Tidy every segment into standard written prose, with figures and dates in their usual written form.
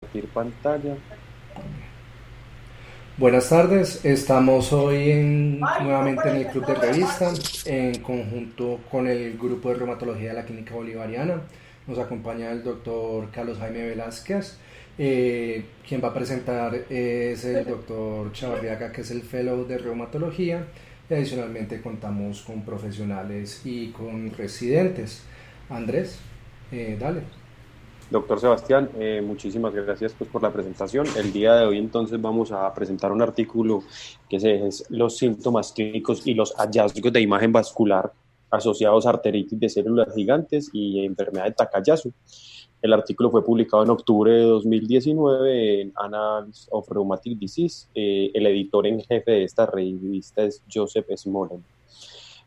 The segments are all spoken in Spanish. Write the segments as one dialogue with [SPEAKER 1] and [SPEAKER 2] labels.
[SPEAKER 1] Compartir pantalla.
[SPEAKER 2] Buenas tardes, estamos hoy nuevamente en el Club de Revista en conjunto con el grupo de reumatología de la Clínica Bolivariana. Nos acompaña el doctor Carlos Jaime Velázquez. Quien va a presentar es el doctor Chavarriaga, que es el Fellow de Reumatología. Y adicionalmente contamos con profesionales y con residentes. Andrés, dale.
[SPEAKER 1] Doctor Sebastián, muchísimas gracias pues, por la presentación. El día de hoy entonces vamos a presentar un artículo que es los síntomas clínicos y los hallazgos de imagen vascular asociados a arteritis de células gigantes y enfermedad de Takayasu. El artículo fue publicado en octubre de 2019 en Annals of Rheumatic Disease. El editor en jefe de esta revista es Joseph Smolin.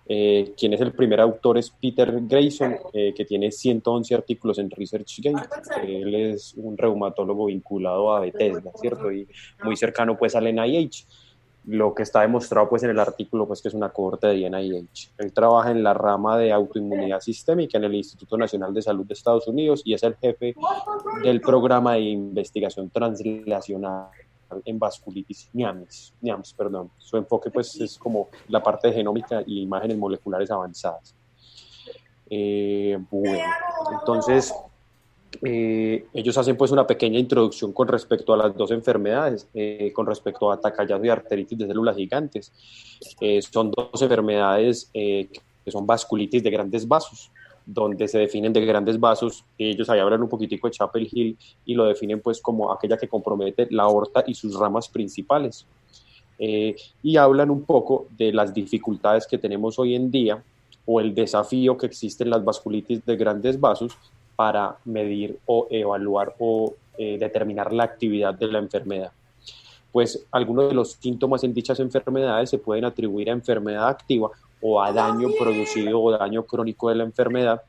[SPEAKER 1] Quien es el primer autor es Peter Grayson, que tiene 111 artículos en ResearchGate. Él es un reumatólogo vinculado a Bethesda, ¿cierto? Y muy cercano pues al NIH. Lo que está demostrado pues en el artículo pues que es una cohorte de NIH. Él trabaja en la rama de autoinmunidad sistémica en el Instituto Nacional de Salud de Estados Unidos y es el jefe del programa de investigación translacional en vasculitis NIAMS, perdón. Su enfoque pues es como la parte de genómica y imágenes moleculares avanzadas. Bueno, entonces ellos hacen pues una pequeña introducción con respecto a las dos enfermedades, con respecto a Takayasu y arteritis de células gigantes. Son dos enfermedades que son vasculitis de grandes vasos, donde se definen de grandes vasos. Ellos ahí hablan un poquitico de Chapel Hill y lo definen pues como aquella que compromete la aorta y sus ramas principales. Y hablan un poco de las dificultades que tenemos hoy en día o el desafío que existe en las vasculitis de grandes vasos para medir o evaluar o determinar la actividad de la enfermedad. Pues algunos de los síntomas en dichas enfermedades se pueden atribuir a enfermedad activa o a daño producido o daño crónico de la enfermedad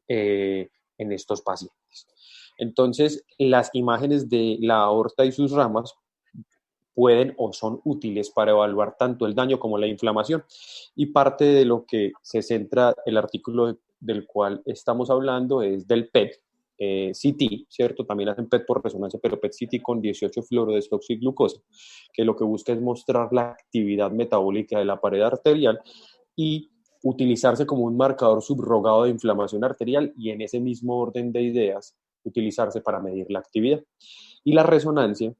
[SPEAKER 1] en estos pacientes. Entonces, las imágenes de la aorta y sus ramas pueden o son útiles para evaluar tanto el daño como la inflamación. Y parte de lo que se centra el artículo del cual estamos hablando es del PET, CT, ¿cierto? También hacen PET por resonancia, pero PET CT con 18 fluorodesoxiglucosa, que lo que busca es mostrar la actividad metabólica de la pared arterial y utilizarse como un marcador subrogado de inflamación arterial y en ese mismo orden de ideas utilizarse para medir la actividad. Y la resonancia,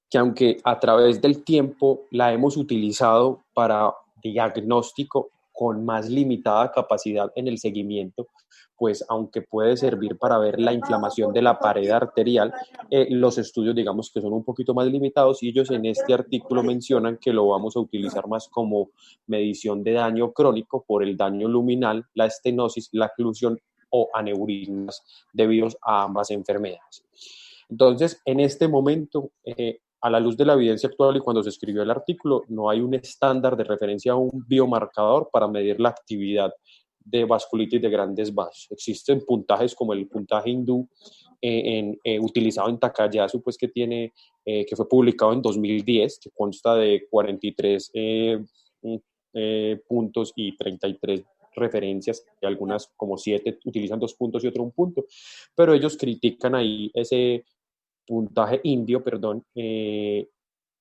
[SPEAKER 1] que aunque a través del tiempo la hemos utilizado para diagnóstico con más limitada capacidad en el seguimiento, pues aunque puede servir para ver la inflamación de la pared arterial, los estudios digamos que son un poquito más limitados y ellos en este artículo mencionan que lo vamos a utilizar más como medición de daño crónico por el daño luminal, la estenosis, la oclusión o aneurismas debidos a ambas enfermedades. Entonces, en este momento, a la luz de la evidencia actual y cuando se escribió el artículo, no hay un estándar de referencia a un biomarcador para medir la actividad de vasculitis de grandes vasos. Existen puntajes como el puntaje hindú utilizado en Takayasu, pues que fue publicado en 2010, que consta de 43 puntos y 33 referencias, y algunas como 7 utilizan 2 puntos y otro un punto, pero ellos critican ahí ese puntaje indio, perdón,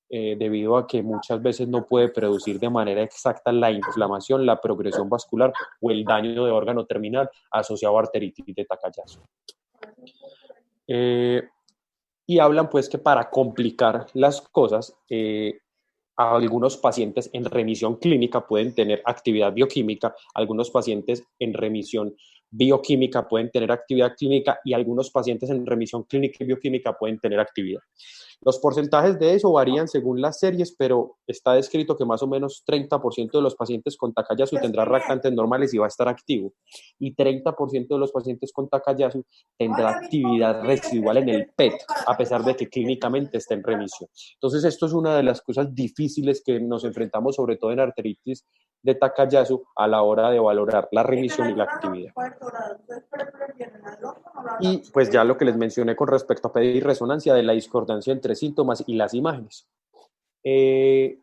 [SPEAKER 1] debido a que muchas veces no puede producir de manera exacta la inflamación, la progresión vascular o el daño de órgano terminal asociado a arteritis de Takayasu. Eh, y hablan pues que para complicar las cosas, algunos pacientes en remisión clínica pueden tener actividad bioquímica, algunos pacientes en remisión bioquímica pueden tener actividad clínica y algunos pacientes en remisión clínica y bioquímica pueden tener actividad. Los porcentajes de eso varían según las series, pero está descrito que más o menos 30% de los pacientes con Takayasu tendrá reactantes normales y va a estar activo. Y 30% de los pacientes con Takayasu tendrá actividad residual en el PET, a pesar de que clínicamente esté en remisión. Entonces, esto es una de las cosas difíciles que nos enfrentamos, sobre todo en arteritis de Takayasu, a la hora de valorar la remisión y la actividad. Y pues ya lo que les mencioné con respecto a pedir resonancia de la discordancia entre síntomas y las imágenes. Eh,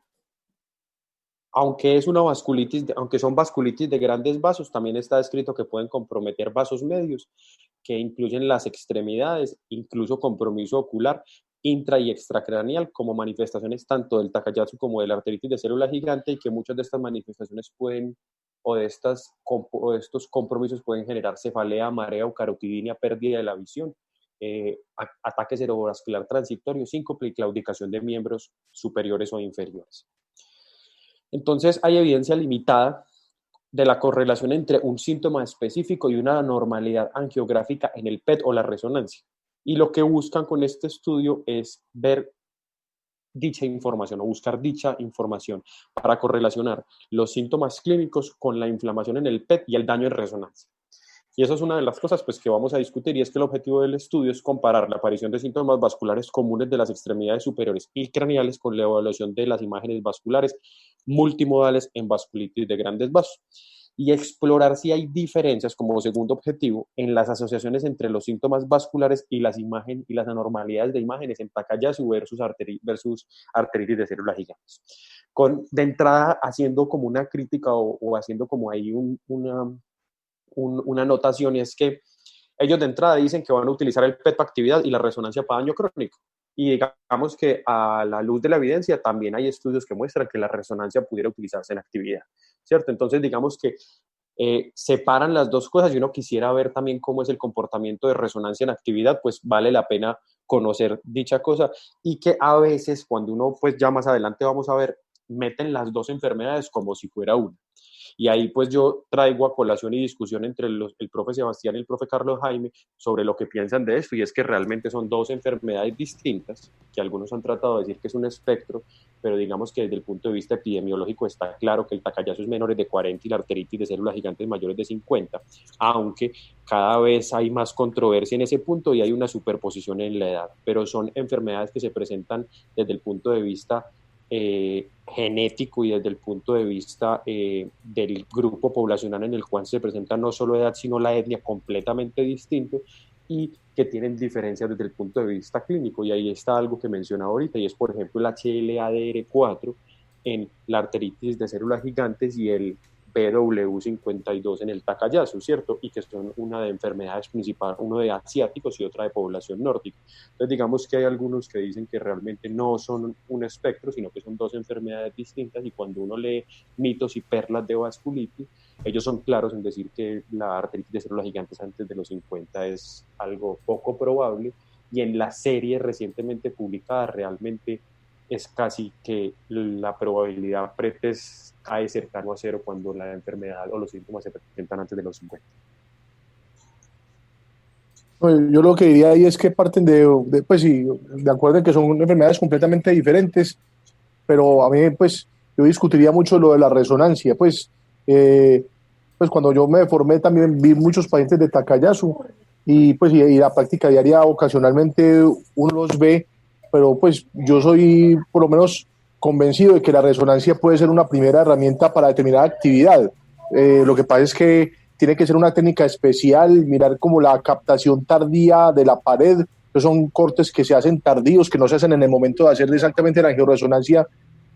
[SPEAKER 1] aunque son vasculitis de grandes vasos, también está descrito que pueden comprometer vasos medios que incluyen las extremidades, incluso compromiso ocular, intra y extracraneal, como manifestaciones tanto del Takayasu como de la arteritis de célula gigante, y que muchas de estas manifestaciones pueden, o de estos compromisos pueden generar cefalea, marea o carotidinia, pérdida de la visión, ataque cerebrovascular transitorio, síncope y claudicación de miembros superiores o inferiores. Entonces, hay evidencia limitada de la correlación entre un síntoma específico y una anormalidad angiográfica en el PET o la resonancia. Y lo que buscan con este estudio es ver dicha información o buscar dicha información para correlacionar los síntomas clínicos con la inflamación en el PET y el daño en resonancia. Y eso es una de las cosas pues, que vamos a discutir, y es que el objetivo del estudio es comparar la aparición de síntomas vasculares comunes de las extremidades superiores y craneales con la evaluación de las imágenes vasculares multimodales en vasculitis de grandes vasos, y explorar si hay diferencias como segundo objetivo en las asociaciones entre los síntomas vasculares y las anormalidades de imágenes en Takayasu versus arteritis de células gigantes. De entrada, haciendo como una crítica o haciendo como ahí una anotación, y es que ellos de entrada dicen que van a utilizar el PET para actividad y la resonancia para daño crónico. Y digamos que a la luz de la evidencia también hay estudios que muestran que la resonancia pudiera utilizarse en actividad, ¿cierto? Entonces digamos que separan las dos cosas, y uno quisiera ver también cómo es el comportamiento de resonancia en actividad, pues vale la pena conocer dicha cosa, y que a veces cuando uno, pues ya más adelante vamos a ver, meten las dos enfermedades como si fuera una. Y ahí pues yo traigo a colación y discusión entre el profe Sebastián y el profe Carlos Jaime sobre lo que piensan de esto, y es que realmente son dos enfermedades distintas, que algunos han tratado de decir que es un espectro, pero digamos que desde el punto de vista epidemiológico está claro que el Takayasu es menores de 40 y la arteritis de células gigantes mayores de 50, aunque cada vez hay más controversia en ese punto y hay una superposición en la edad, pero son enfermedades que se presentan desde el punto de vista genético y desde el punto de vista del grupo poblacional en el cual se presenta no solo edad, sino la etnia, completamente distinto, y que tienen diferencias desde el punto de vista clínico. Y ahí está algo que mencionaba ahorita, y es por ejemplo el HLA-DR4 en la arteritis de células gigantes y el BW52 en el Takayasu, ¿cierto? Y que son una de enfermedades principales, uno de asiáticos y otra de población nórdica. Entonces digamos que hay algunos que dicen que realmente no son un espectro, sino que son dos enfermedades distintas, y cuando uno lee mitos y perlas de vasculitis, ellos son claros en decir que la arteritis de células gigantes antes de los 50 es algo poco probable, y en la serie recientemente publicada realmente es casi que la probabilidad pretest cae cercano a cero cuando la enfermedad o los síntomas se presentan antes de los 50.
[SPEAKER 3] Yo lo que diría ahí es que parten pues sí, de acuerdo en que son enfermedades completamente diferentes, pero a mí, pues, yo discutiría mucho lo de la resonancia, pues cuando yo me formé también vi muchos pacientes de Takayasu, y pues y la práctica diaria ocasionalmente uno los ve, pero pues yo soy por lo menos convencido de que la resonancia puede ser una primera herramienta para determinada actividad. Lo que pasa es que tiene que ser una técnica especial, mirar como la captación tardía de la pared. Esos son cortes que se hacen tardíos, que no se hacen en el momento de hacer exactamente la angioresonancia,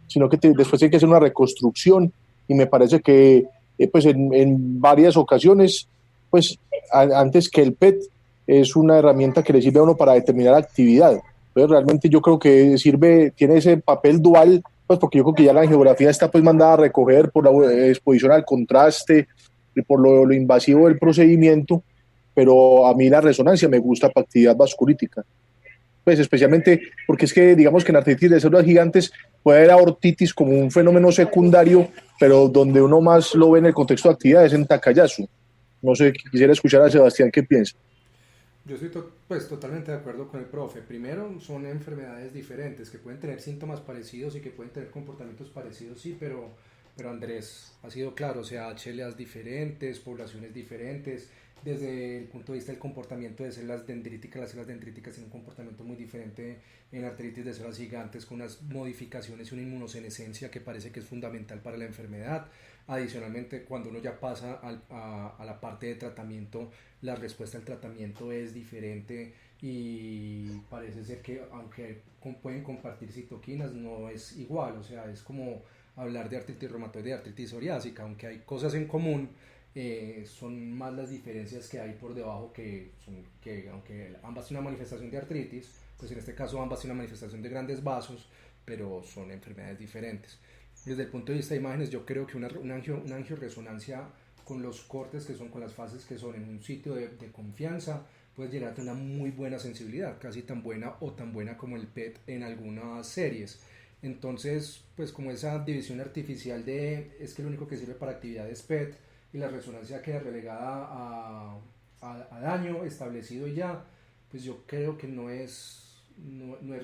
[SPEAKER 3] sino que después tiene que hacer una reconstrucción, y me parece que pues en varias ocasiones, pues antes que el PET, es una herramienta que le sirve a uno para determinar actividad. Entonces realmente yo creo que tiene ese papel dual, pues porque yo creo que ya la geografía está pues mandada a recoger por la exposición al contraste y por lo invasivo del procedimiento, pero a mí la resonancia me gusta para actividad vasculítica. Pues especialmente porque es que digamos que en artritis de células gigantes puede haber aortitis como un fenómeno secundario, pero donde uno más lo ve en el contexto de actividades en Takayasu. No sé, quisiera escuchar a Sebastián qué piensa.
[SPEAKER 2] Yo estoy pues totalmente de acuerdo con el profe. Primero, son enfermedades diferentes que pueden tener síntomas parecidos y que pueden tener comportamientos parecidos, sí, pero Andrés ha sido claro, o sea, HLAs diferentes, poblaciones diferentes. Desde el punto de vista del comportamiento de células dendríticas, las células dendríticas tienen un comportamiento muy diferente en artritis de células gigantes, con unas modificaciones y una inmunosenescencia que parece que es fundamental para la enfermedad. Adicionalmente, cuando uno ya pasa a la parte de tratamiento, la respuesta al tratamiento es diferente, y parece ser que aunque pueden compartir citoquinas, no es igual. O sea, es como hablar de artritis reumatoide y artritis psoriásica, aunque hay cosas en común, son más las diferencias que hay por debajo, que aunque ambas tienen una manifestación de artritis, pues en este caso ambas tienen una manifestación de grandes vasos, pero son enfermedades diferentes. Desde el punto de vista de imágenes, yo creo que una angioresonancia con los cortes que son, con las fases que son en un sitio de confianza, puede llegar a tener una muy buena sensibilidad, casi tan buena o tan buena como el PET en algunas series. Entonces, pues como esa división artificial de es que lo único que sirve para actividad es PET y la resonancia queda relegada a daño establecido ya, pues yo creo que no es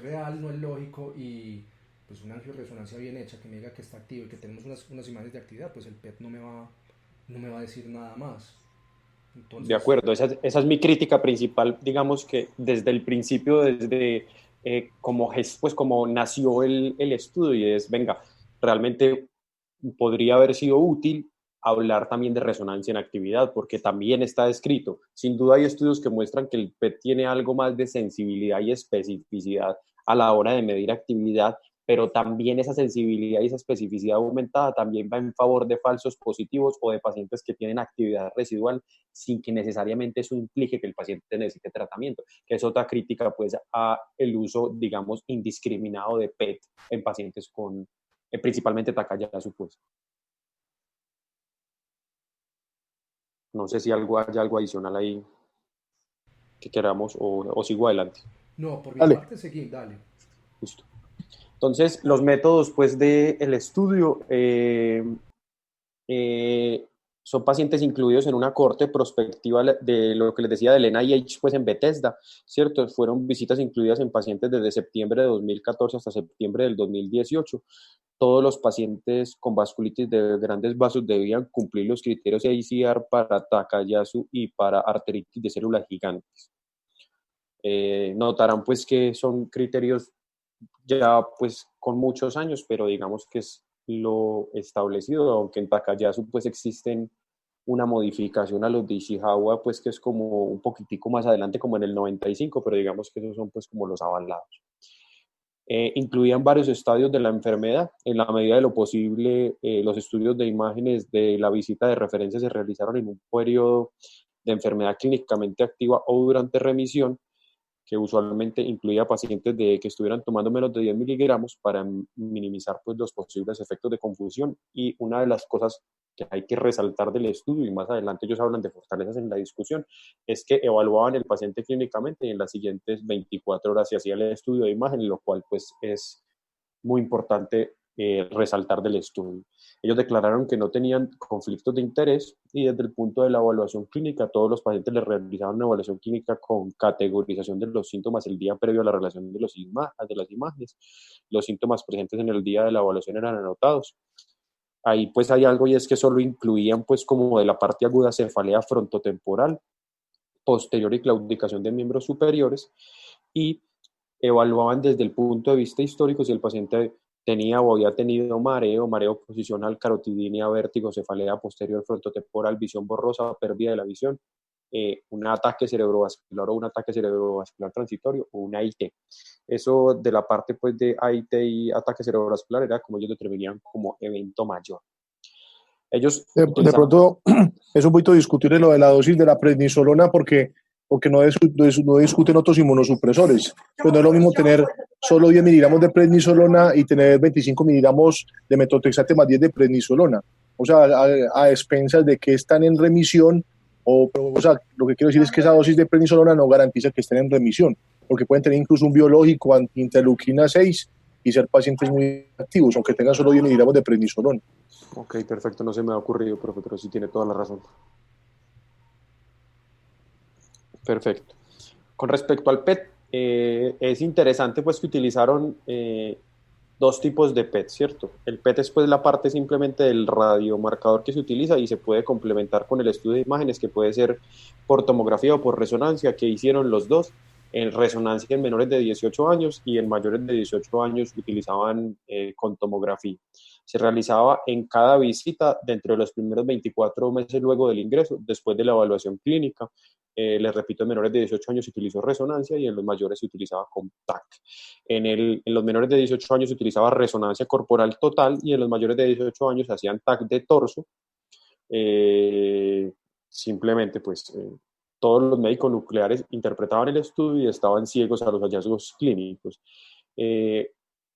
[SPEAKER 2] real, no es lógico, y pues una angioresonancia bien hecha que me diga que está activo y que tenemos unas imágenes de actividad, pues el PET no me va a decir nada más.
[SPEAKER 1] De
[SPEAKER 2] Entonces,
[SPEAKER 1] acuerdo, esa es mi crítica principal, digamos que desde el principio, desde pues como nació el estudio, y es, venga, realmente podría haber sido útil hablar también de resonancia en actividad, porque también está descrito. Sin duda hay estudios que muestran que el PET tiene algo más de sensibilidad y especificidad a la hora de medir actividad, pero también esa sensibilidad y esa especificidad aumentada también va en favor de falsos positivos o de pacientes que tienen actividad residual sin que necesariamente eso implique que el paciente necesite tratamiento, que es otra crítica pues a el uso, digamos, indiscriminado de PET en pacientes con principalmente Takayasu, pues. No sé si hay algo adicional ahí que queramos o sigo adelante.
[SPEAKER 2] no, por mi
[SPEAKER 3] Dale.
[SPEAKER 2] parte seguí, dale.
[SPEAKER 1] Listo. Entonces, los métodos pues del estudio eh, son pacientes incluidos en una cohorte prospectiva de lo que les decía del NIH pues en Bethesda, ¿cierto? Fueron visitas incluidas en pacientes desde septiembre de 2014 hasta septiembre del 2018. Todos los pacientes con vasculitis de grandes vasos debían cumplir los criterios ACR para Takayasu y para arteritis de células gigantes. Notarán pues que son criterios ya pues con muchos años, pero digamos que es lo establecido, aunque en Takayasu pues existen una modificación a los de Ishikawa, pues que es como un poquitico más adelante, como en el 95, pero digamos que esos son pues como los avalados. Incluían varios estadios de la enfermedad. En la medida de lo posible, los estudios de imágenes de la visita de referencia se realizaron en un periodo de enfermedad clínicamente activa o durante remisión, que usualmente incluía pacientes que estuvieran tomando menos de 10 miligramos para minimizar pues, los posibles efectos de confusión. Y una de las cosas que hay que resaltar del estudio, y más adelante ellos hablan de fortalezas en la discusión, es que evaluaban el paciente clínicamente y en las siguientes 24 horas se hacía el estudio de imagen, lo cual pues es muy importante resaltar del estudio. Ellos declararon que no tenían conflictos de interés y desde el punto de la evaluación clínica, todos los pacientes les realizaban una evaluación clínica con categorización de los síntomas el día previo a la relación de las imágenes. Los síntomas presentes en el día de la evaluación eran anotados. Ahí pues hay algo, y es que solo incluían pues como de la parte aguda cefalea frontotemporal, posterior y claudicación de miembros superiores, y evaluaban desde el punto de vista histórico si el paciente tenía o había tenido mareo posicional, carotidinea, vértigo, cefalea posterior frontotemporal, visión borrosa, pérdida de la visión, un ataque cerebrovascular o un ataque cerebrovascular transitorio o una AIT. Eso de la parte pues de AIT y ataque cerebrovascular era como ellos determinaban como evento mayor. Ellos
[SPEAKER 3] De
[SPEAKER 1] utilizaban...
[SPEAKER 3] pronto es un poquito discutir lo de la dosis de la prednisolona porque no discuten otros inmunosupresores. Pues no es lo mismo tener solo 10 miligramos de prednisolona y tener 25 miligramos de metotrexate más 10 de prednisolona. O sea, a expensas de que están en remisión, o sea, lo que quiero decir es que esa dosis de prednisolona no garantiza que estén en remisión, porque pueden tener incluso un biológico anti-interleuquina 6 y ser pacientes muy activos, aunque tengan solo 10 miligramos de prednisolona.
[SPEAKER 1] Ok, perfecto, no se me ha ocurrido, profe, pero sí tiene toda la razón. Perfecto. Con respecto al PET, es interesante pues que utilizaron dos tipos de PET, ¿cierto? El PET es pues la parte simplemente del radiomarcador que se utiliza y se puede complementar con el estudio de imágenes, que puede ser por tomografía o por resonancia, que hicieron los dos. En resonancia en menores de 18 años y en mayores de 18 años utilizaban con tomografía. Se realizaba en cada visita dentro de los primeros 24 meses luego del ingreso, después de la evaluación clínica. Les repito, en menores de 18 años se utilizó resonancia y en los mayores se utilizaba con TAC. En los menores de 18 años se utilizaba resonancia corporal total y en los mayores de 18 años se hacían TAC de torso. Simplemente, pues, todos los médicos nucleares interpretaban el estudio y estaban ciegos a los hallazgos clínicos.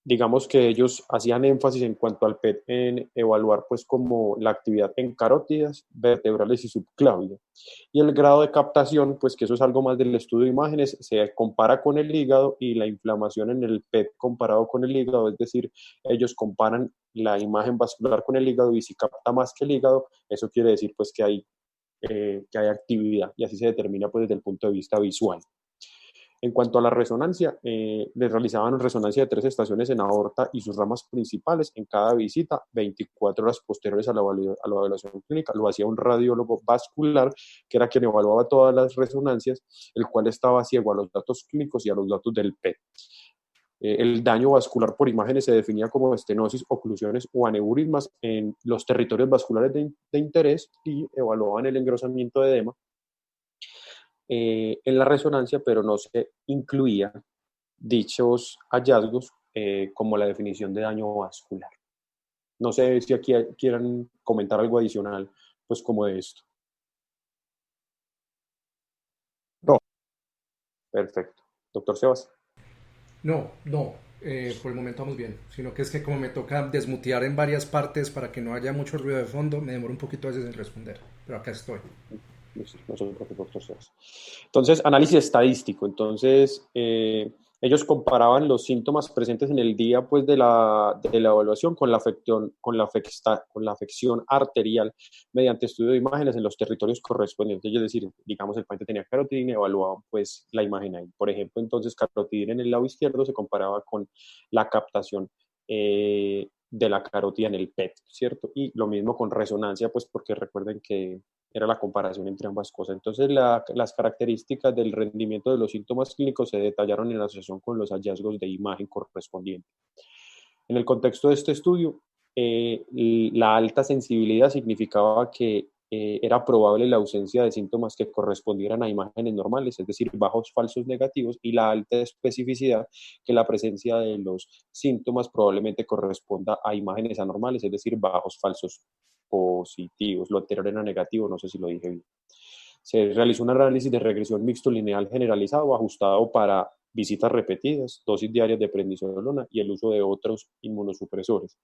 [SPEAKER 1] Digamos que ellos hacían énfasis en cuanto al PET en evaluar pues como la actividad en carótidas, vertebrales y subclavia. Y el grado de captación, pues que eso es algo más del estudio de imágenes, se compara con el hígado y la inflamación en el PET comparado con el hígado, es decir, ellos comparan la imagen vascular con el hígado y si capta más que el hígado, eso quiere decir pues que hay actividad y así se determina pues desde el punto de vista visual. En cuanto a la resonancia, les realizaban resonancia de 3 estaciones en aorta y sus ramas principales en cada visita, 24 horas posteriores a la evaluación clínica. Lo hacía un radiólogo vascular, que era quien evaluaba todas las resonancias, el cual estaba ciego a los datos clínicos y a los datos del PET. El daño vascular por imágenes se definía como estenosis, oclusiones o aneurismas en los territorios vasculares de interés y evaluaban el engrosamiento de edema en la resonancia, pero no se incluía dichos hallazgos como la definición de daño vascular. No sé si aquí quieran comentar algo adicional, pues como de esto.
[SPEAKER 3] No.
[SPEAKER 1] Perfecto. Doctor Sebas.
[SPEAKER 2] No, por el momento vamos bien, sino que es que como me toca desmutear en varias partes para que no haya mucho ruido de fondo, me demoro un poquito a veces en responder, pero acá estoy.
[SPEAKER 1] No se preocupe, doctor Sebas. Entonces, análisis estadístico. Entonces, ellos comparaban los síntomas presentes en el día pues, de la evaluación con la afección arterial mediante estudio de imágenes en los territorios correspondientes. Es decir, digamos, el paciente tenía carotidina, evaluaban pues, la imagen ahí. Por ejemplo, entonces, carotidina en el lado izquierdo se comparaba con la captación de la carótida en el PET, ¿cierto? Y lo mismo con resonancia, pues porque recuerden que era la comparación entre ambas cosas. Entonces, las características del rendimiento de los síntomas clínicos se detallaron en asociación con los hallazgos de imagen correspondientes. En el contexto de este estudio, la alta sensibilidad significaba que era probable la ausencia de síntomas que correspondieran a imágenes normales, es decir, bajos falsos negativos, y la alta especificidad, que la presencia de los síntomas probablemente corresponda a imágenes anormales, es decir, bajos falsos positivos. Lo anterior era negativo, no sé si lo dije bien. Se realizó un análisis de regresión mixto lineal generalizado, ajustado para visitas repetidas, dosis diarias de prednisolona y el uso de otros inmunosupresores,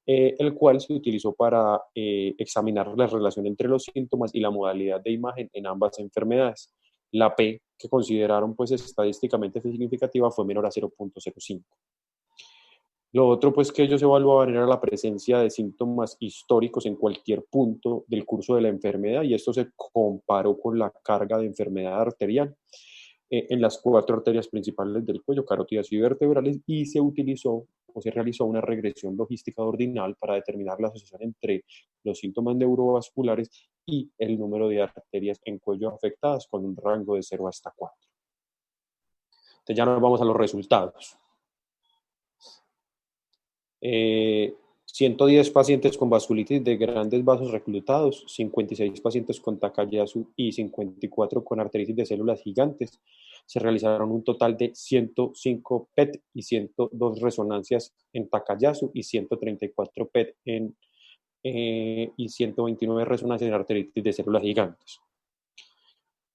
[SPEAKER 1] el cual se utilizó para examinar la relación entre los síntomas y la modalidad de imagen en ambas enfermedades. La P, que consideraron pues estadísticamente significativa, fue menor a 0.05. Lo otro pues que ellos evaluaban era la presencia de síntomas históricos en cualquier punto del curso de la enfermedad y esto se comparó con la carga de enfermedad arterial en las 4 arterias principales del cuello, carótidas y vertebrales, y se utilizó o se realizó una regresión logística ordinal para determinar la asociación entre los síntomas neurovasculares y el número de arterias en cuello afectadas con un rango de 0 hasta 4. Entonces ya nos vamos a los resultados. 110 pacientes con vasculitis de grandes vasos reclutados, 56 pacientes con Takayasu y 54 con arteritis de células gigantes. Se realizaron un total de 105 PET y 102 resonancias en Takayasu y 134 PET y 129 resonancias en arteritis de células gigantes.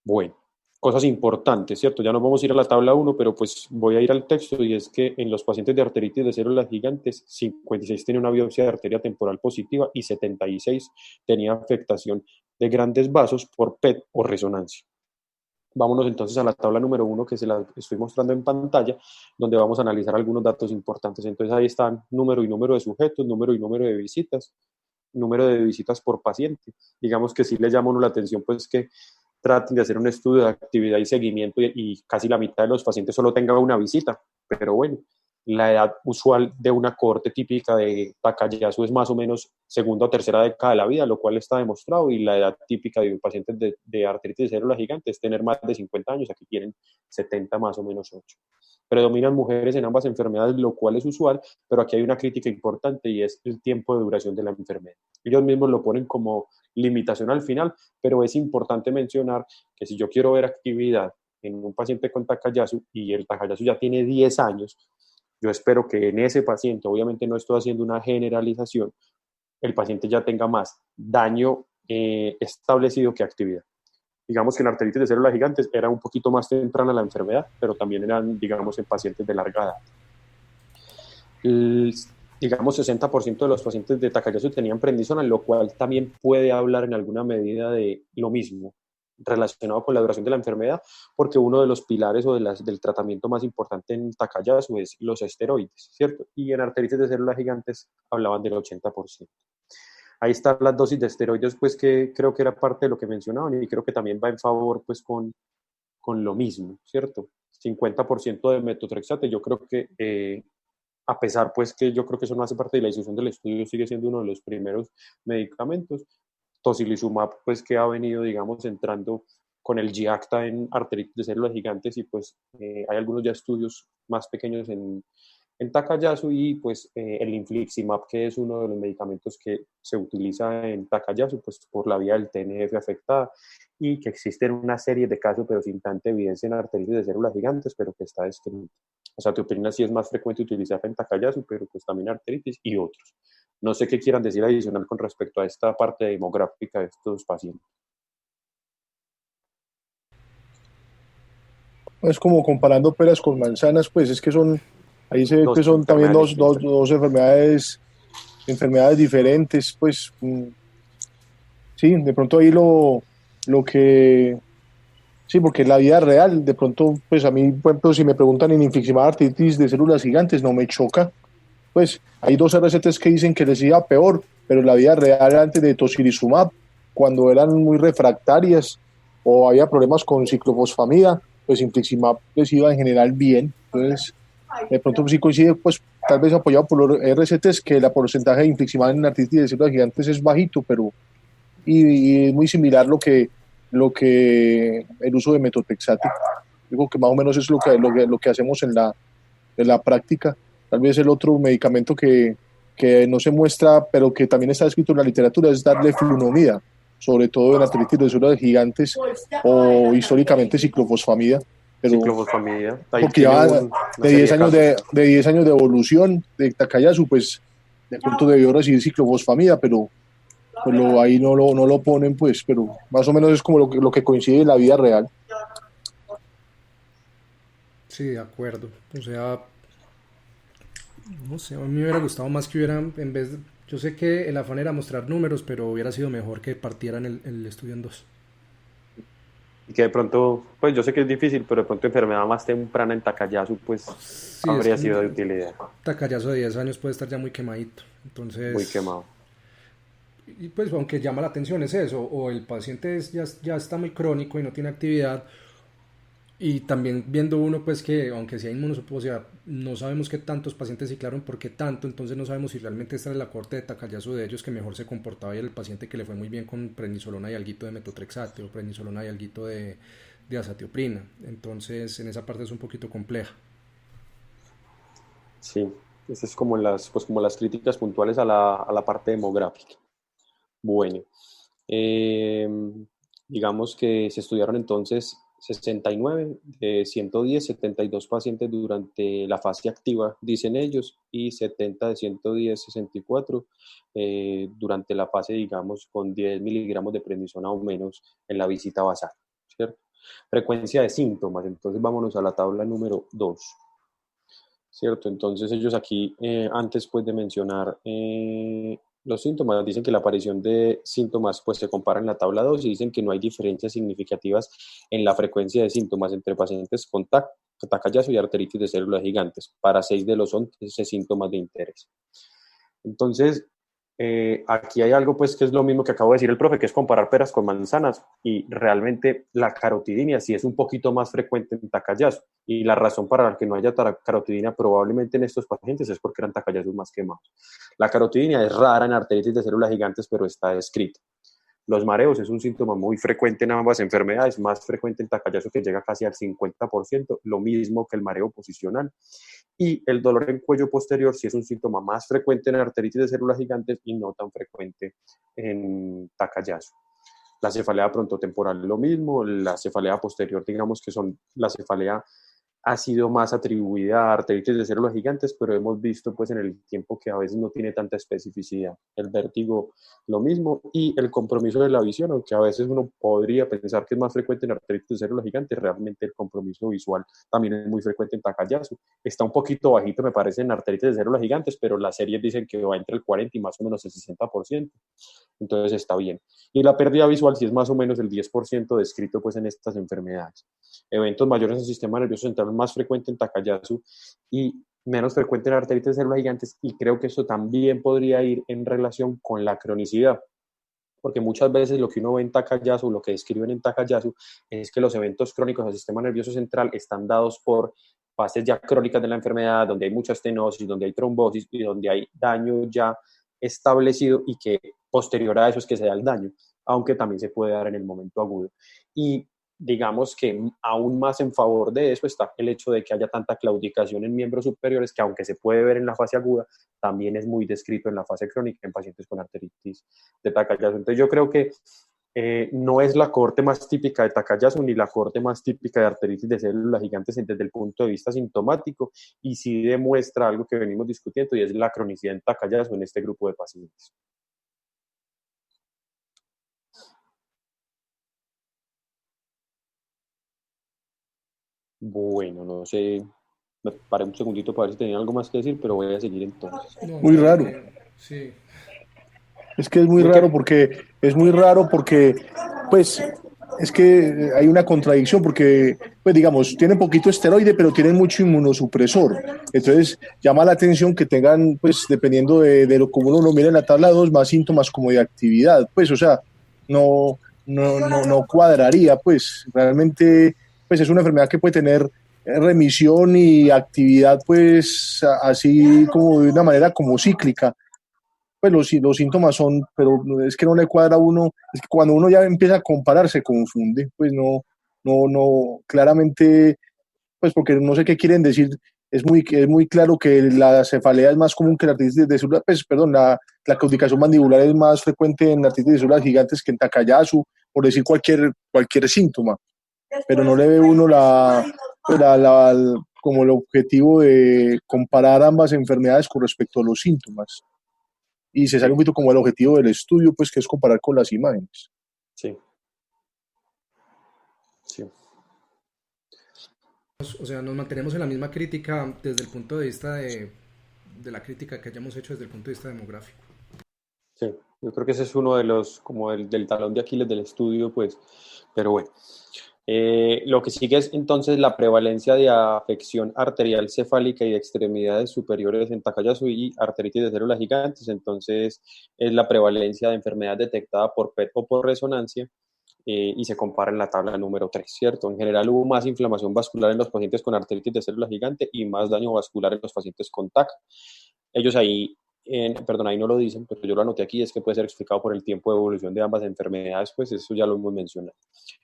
[SPEAKER 1] Bueno, cosas importantes, ¿cierto? Ya nos vamos a ir a la tabla 1, pero pues voy a ir al texto y es que en los pacientes de arteritis de células gigantes, 56 tenía una biopsia de arteria temporal positiva y 76 tenía afectación de grandes vasos por PET o resonancia. Vámonos entonces a la tabla número 1 que se la estoy mostrando en pantalla, donde vamos a analizar algunos datos importantes. Entonces ahí están número y número de sujetos, número y número de visitas, número de visitas por paciente. Digamos que sí le llama a uno la atención pues que traten de hacer un estudio de actividad y seguimiento y casi la mitad de los pacientes solo tengan una visita, pero bueno, la edad usual de una cohorte típica de Takayasu es más o menos segunda o tercera década de la vida, lo cual está demostrado, y la edad típica de pacientes de artritis de células gigantes es tener más de 50 años, aquí tienen 70 más o menos 8. Predominan mujeres en ambas enfermedades, lo cual es usual, pero aquí hay una crítica importante y es el tiempo de duración de la enfermedad. Ellos mismos lo ponen como limitación al final, pero es importante mencionar que si yo quiero ver actividad en un paciente con Takayasu y el Takayasu ya tiene 10 años, yo espero que en ese paciente, obviamente no estoy haciendo una generalización, el paciente ya tenga más daño establecido que actividad. Digamos que en arteritis de células gigantes era un poquito más temprana la enfermedad, pero también eran, digamos, en pacientes de larga edad. Digamos, 60% de los pacientes de Takayasu tenían prednisona, lo cual también puede hablar en alguna medida de lo mismo relacionado con la duración de la enfermedad, porque uno de los pilares o del tratamiento más importante en Takayasu es los esteroides, ¿cierto? Y en arteritis de células gigantes hablaban del 80%. Ahí están las dosis de esteroides, pues que creo que era parte de lo que mencionaban y creo que también va en favor pues con lo mismo, ¿cierto? 50% de metotrexate, yo creo que a pesar pues que yo creo que eso no hace parte de la decisión del estudio, sigue siendo uno de los primeros medicamentos. Tocilizumab pues que ha venido digamos entrando con el Giacta en arteritis de células gigantes y pues hay algunos ya estudios más pequeños en Takayasu y pues el infliximab que es uno de los medicamentos que se utiliza en Takayasu pues por la vía del TNF afectada y que existen una serie de casos pero sin tanta evidencia en arteritis de células gigantes pero que está descrito. O sea, tioprina sí es más frecuente utilizarla en Takayasu, pero pues también arteritis y otros. No sé qué quieran decir adicional con respecto a esta parte demográfica de estos pacientes.
[SPEAKER 3] Es como comparando peras con manzanas, pues es que ahí se ve que
[SPEAKER 1] Dos
[SPEAKER 3] son también
[SPEAKER 1] enfermedades distintas.
[SPEAKER 3] dos enfermedades diferentes, pues sí, de pronto ahí lo que, sí, porque en la vida real, de pronto, pues a mí, por ejemplo, si me preguntan en infliximab artritis de células gigantes, no me choca, pues hay dos RCTs que dicen que les iba peor, pero en la vida real antes de tocilizumab, cuando eran muy refractarias o había problemas con ciclofosfamida, pues infliximab les iba en general bien. Entonces, de pronto sí coincide, pues tal vez apoyado por los RCTs, que el porcentaje de infliximab en artritis de células gigantes es bajito, pero y es muy similar lo que el uso de metotrexate. Digo que más o menos es lo que hacemos en la práctica. Tal vez el otro medicamento que no se muestra, pero que también está escrito en la literatura, es darle flunomida, sobre todo en artritis de células gigantes o históricamente ciclofosfamida, pero
[SPEAKER 1] Ciclofosfamida, ahí
[SPEAKER 3] porque
[SPEAKER 1] tiene
[SPEAKER 3] lleva
[SPEAKER 1] una serie de casos.
[SPEAKER 3] de 10 años de evolución de Takayasu, pues de pronto debió recibir ciclofosfamida, pero pues ahí no lo ponen, pues, pero más o menos es como lo que coincide en la vida real.
[SPEAKER 2] Sí, de acuerdo. O sea, no sé, a mí me hubiera gustado más que hubieran, en vez de, yo sé que el afán era mostrar números, pero hubiera sido mejor que partieran el estudio en dos.
[SPEAKER 1] Y que de pronto, pues yo sé que es difícil, pero de pronto enfermedad más temprana en Takayasu, pues
[SPEAKER 2] Sí, es
[SPEAKER 1] habría
[SPEAKER 2] que
[SPEAKER 1] sido de
[SPEAKER 2] un
[SPEAKER 1] utilidad.
[SPEAKER 2] tacallazo de 10 años puede estar ya muy quemadito.
[SPEAKER 1] Muy
[SPEAKER 2] Entonces,
[SPEAKER 1] quemado.
[SPEAKER 2] y pues aunque llama la atención es eso, o el paciente ya está muy crónico y no tiene actividad, y también viendo uno pues que aunque sea inmunosupresora, no sabemos qué tantos pacientes ciclaron, por qué tanto, entonces no sabemos si realmente esta es la corte de Takayasu de ellos que mejor se comportaba y el paciente que le fue muy bien con prednisolona y alguito de metotrexate o prednisolona y alguito de azatioprina. Entonces en esa parte es un poquito compleja.
[SPEAKER 1] Sí, esas es como pues como las críticas puntuales a la parte demográfica. Bueno, eh, digamos que se estudiaron entonces 69 de 110, 72 pacientes durante la fase activa, dicen ellos, y 70 de 110, 64 durante la fase, digamos, con 10 miligramos de prednisona o menos en la visita basal, ¿cierto? Frecuencia de síntomas, entonces vámonos a la tabla número 2. ¿Cierto? Entonces ellos aquí, antes pues de mencionar los síntomas, dicen que la aparición de síntomas pues se compara en la tabla 2 y dicen que no hay diferencias significativas en la frecuencia de síntomas entre pacientes con Takayasu y arteritis de células gigantes para 6 de los 11 síntomas de interés. Entonces, aquí hay algo pues que es lo mismo que acabo de decir el profe, que es comparar peras con manzanas y realmente la carotidinia sí es un poquito más frecuente en Takayasu y la razón para la que no haya carotidinia probablemente en estos pacientes es porque eran Takayasu más quemados. La carotidinia es rara en arteritis de células gigantes pero está descrita. Los mareos es un síntoma muy frecuente en ambas enfermedades, más frecuente en Takayasu que llega casi al 50%, lo mismo que el mareo posicional. Y el dolor en cuello posterior sí es un síntoma más frecuente en arteritis de células gigantes y no tan frecuente en Takayasu. La cefalea frontotemporal lo mismo, la cefalea posterior, digamos que son la cefalea ha sido más atribuida a arteritis de células gigantes, pero hemos visto pues en el tiempo que a veces no tiene tanta especificidad. El vértigo lo mismo, y el compromiso de la visión, aunque a veces uno podría pensar que es más frecuente en arteritis de células gigantes, realmente el compromiso visual también es muy frecuente en Takayasu. Está un poquito bajito, me parece, en arteritis de células gigantes, pero las series dicen que va entre el 40 y más o menos el 60%, entonces está bien. Y la pérdida visual sí es más o menos el 10% descrito pues en estas enfermedades. Eventos mayores en el sistema nervioso central más frecuente en Takayasu y menos frecuente en arteritis de células gigantes, y creo que eso también podría ir en relación con la cronicidad, porque muchas veces lo que uno ve en Takayasu, lo que describen en Takayasu, es que los eventos crónicos del sistema nervioso central están dados por fases ya crónicas de la enfermedad, donde hay mucha estenosis, donde hay trombosis y donde hay daño ya establecido, y que posterior a eso es que se da el daño, aunque también se puede dar en el momento agudo. Y digamos que aún más en favor de eso está el hecho de que haya tanta claudicación en miembros superiores, que aunque se puede ver en la fase aguda, también es muy descrito en la fase crónica en pacientes con arteritis de Takayasu. Entonces yo creo que no es la cohorte más típica de Takayasu ni la cohorte más típica de arteritis de células gigantes desde el punto de vista sintomático, y sí demuestra algo que venimos discutiendo, y es la cronicidad en Takayasu en este grupo de pacientes. Bueno, no sé, me paré un segundito para ver si tenía algo más que decir, pero voy a seguir entonces.
[SPEAKER 2] No,
[SPEAKER 3] Muy
[SPEAKER 2] está
[SPEAKER 3] raro.
[SPEAKER 2] bien, sí.
[SPEAKER 3] Es que
[SPEAKER 1] ¿De qué?
[SPEAKER 3] es muy raro porque, pues, es que hay una contradicción porque, pues, digamos, tienen poquito esteroide, pero tienen mucho inmunosupresor. Entonces, llama la atención que tengan, pues, dependiendo de lo como uno lo mira en la tabla 2, más síntomas como de actividad. Pues, o sea, no cuadraría, pues, realmente, pues, es una enfermedad que puede tener remisión y actividad, pues, así como de una manera como cíclica. Pues los síntomas son, pero es que no le cuadra a uno, es que cuando uno ya empieza a comparar se confunde, pues claramente, pues porque no sé qué quieren decir, es muy claro que la cefalea es más común que la artritis de células, pues perdón, la claudicación mandibular es más frecuente en la artritis de células gigantes que en Takayasu, por decir cualquier síntoma, pero no le ve uno pues, como el objetivo de comparar ambas enfermedades con respecto a los síntomas, y se sale un
[SPEAKER 1] Sí,
[SPEAKER 3] poquito como el objetivo del estudio, pues que es comparar con las imágenes.
[SPEAKER 1] sí, sí.
[SPEAKER 2] O sea, nos mantenemos en la misma crítica desde el punto de vista de la crítica que hayamos hecho desde el punto de vista demográfico.
[SPEAKER 1] Sí, yo creo que ese es uno de los, como del talón de Aquiles del estudio, pues, pero bueno. Lo que sigue es entonces la prevalencia de afección arterial cefálica y de extremidades superiores en Takayasu y arteritis de células gigantes. Entonces es la prevalencia de enfermedad detectada por PET o por resonancia, y se compara en la tabla número 3, ¿cierto? En general hubo más inflamación vascular en los pacientes con arteritis de células gigantes y más daño vascular en los pacientes con TAC. Ellos ahí, perdón, ahí no lo dicen, pero yo lo anoté aquí, es que puede ser explicado por el tiempo de evolución de ambas enfermedades, pues eso ya lo hemos mencionado.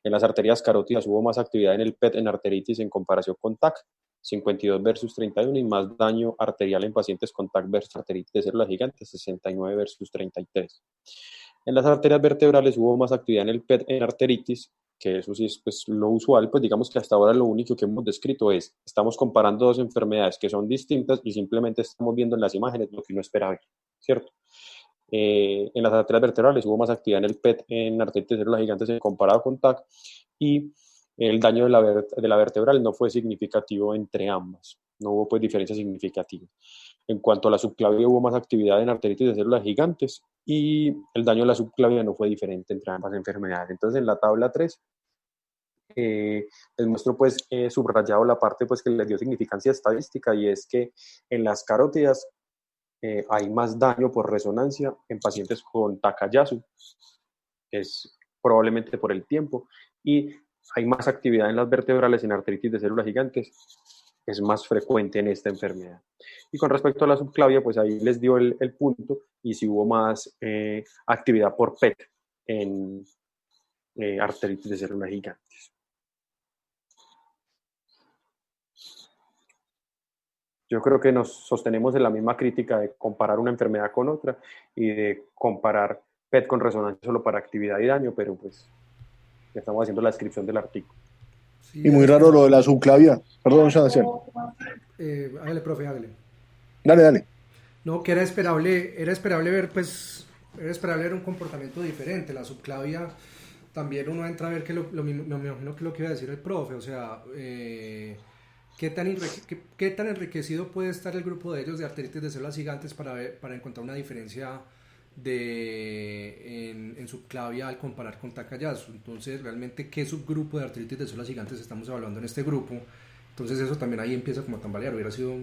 [SPEAKER 1] En las arterias carótidas hubo más actividad en el PET en arteritis en comparación con TAC, 52 versus 31, y más daño arterial en pacientes con TAC versus arteritis de células gigantes, 69 versus 33. En las arterias vertebrales hubo más actividad en el PET en arteritis, que eso sí es pues, lo usual, pues digamos que hasta ahora lo único que hemos descrito es, estamos comparando dos enfermedades que son distintas y simplemente estamos viendo en las imágenes lo que uno espera ver, ¿cierto? En las arterias vertebrales hubo más actividad en el PET en arteritis de células gigantes comparado con TAC, y el daño de la vertebral no fue significativo entre ambas, no hubo pues diferencia significativa. En cuanto a la subclavia, hubo más actividad en arteritis de células gigantes, y el daño de la subclavia no fue diferente entre ambas enfermedades. Entonces, en la tabla 3, les muestro pues subrayado la parte pues que les dio significancia estadística, y es que en las carótidas hay más daño por resonancia en pacientes con Takayasu, que es probablemente por el tiempo, y hay más actividad en las vertebrales en arteritis de células gigantes, es más frecuente en esta enfermedad. Y con respecto a la subclavia, pues ahí les dio el punto, y si hubo más actividad por PET en arteritis de células gigantes. Yo creo que nos sostenemos en la misma crítica de comparar una enfermedad con otra y de comparar PET con resonancia solo para actividad y daño, pero pues ya estamos haciendo la descripción del artículo.
[SPEAKER 3] Y
[SPEAKER 2] Sí,
[SPEAKER 3] muy raro lo de la subclavia. Perdón, Sebastián.
[SPEAKER 2] hágale, profe, hágale.
[SPEAKER 3] Dale, dale.
[SPEAKER 2] No, que era esperable ver un comportamiento diferente. La subclavia también uno entra a ver que me imagino que lo que iba a decir el profe, o sea, qué tan enriquecido puede estar el grupo de ellos de arteritis de células gigantes para encontrar una diferencia en subclavia al comparar con Takayasu. Entonces, realmente, ¿qué subgrupo de arteritis de células gigantes estamos evaluando en este grupo? Entonces eso también ahí empieza como a tambalear. Hubiera sido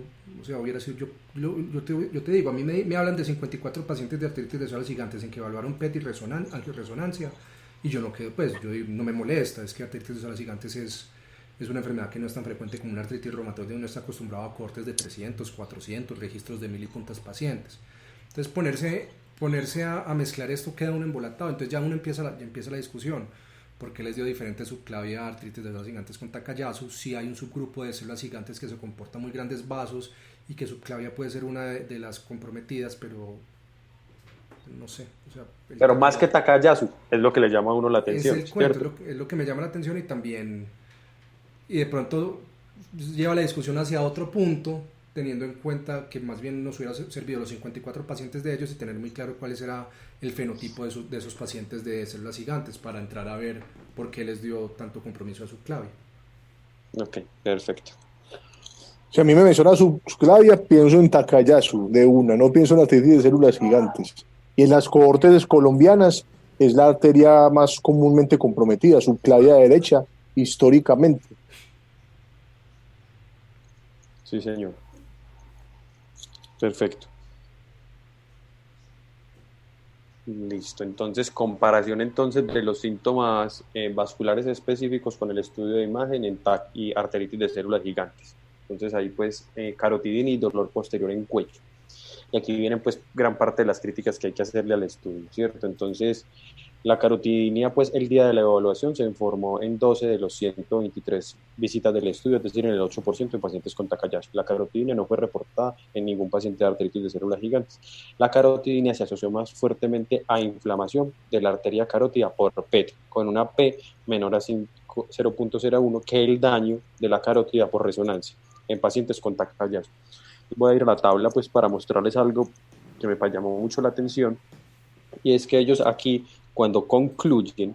[SPEAKER 2] yo te digo, a mí me hablan de 54 pacientes de artritis de células gigantes en que evaluaron PET y resonancia, y yo no quedo, pues yo no me molesta, es que artritis de células gigantes es una enfermedad que no es tan frecuente como una artritis reumatoide, uno está acostumbrado a cortes de 300, 400, registros de 1000 y puntas pacientes. Entonces ponerse a mezclar esto queda uno embolatado, entonces ya empieza la discusión. ¿Por qué les dio diferente subclavia a artritis de células gigantes con Takayasu? Si hay un subgrupo de células gigantes que se comporta muy grandes vasos y que subclavia puede ser una de las comprometidas, pero no sé. O sea,
[SPEAKER 1] Pero más que Takayasu, es lo que le llama a uno la atención,
[SPEAKER 2] es el cuento,
[SPEAKER 1] ¿cierto?
[SPEAKER 2] es lo que me llama la atención, y de pronto lleva la discusión hacia otro punto, teniendo en cuenta que más bien nos hubiera servido los 54 pacientes de ellos y tener muy claro cuál será el fenotipo de esos pacientes de células gigantes para entrar a ver por qué les dio tanto compromiso a subclavia.
[SPEAKER 1] Ok, perfecto.
[SPEAKER 3] Si a mí me menciona subclavia, pienso en Takayasu de una, no pienso en artritis de células gigantes. Y en las cohortes colombianas es la arteria más comúnmente comprometida, subclavia derecha, históricamente.
[SPEAKER 1] Sí, señor. Perfecto. Listo. Entonces, comparación entonces de los síntomas vasculares específicos con el estudio de imagen en TAC y arteritis de células gigantes. Entonces ahí pues carotidina y dolor posterior en cuello. Y aquí vienen pues gran parte de las críticas que hay que hacerle al estudio, ¿cierto? Entonces, la carotidemia, pues el día de la evaluación se informó en 12 de los 123 visitas del estudio, es decir, en el 8% de pacientes con Takayasu. La carotidemia no fue reportada en ningún paciente de artritis de células gigantes. La carotidemia se asoció más fuertemente a inflamación de la arteria carótida por PET, con una P menor a 0.01 que el daño de la carótida por resonancia en pacientes con Takayasu. Voy a ir a la tabla pues para mostrarles algo que me llamó mucho la atención, y es que ellos aquí, cuando concluyen,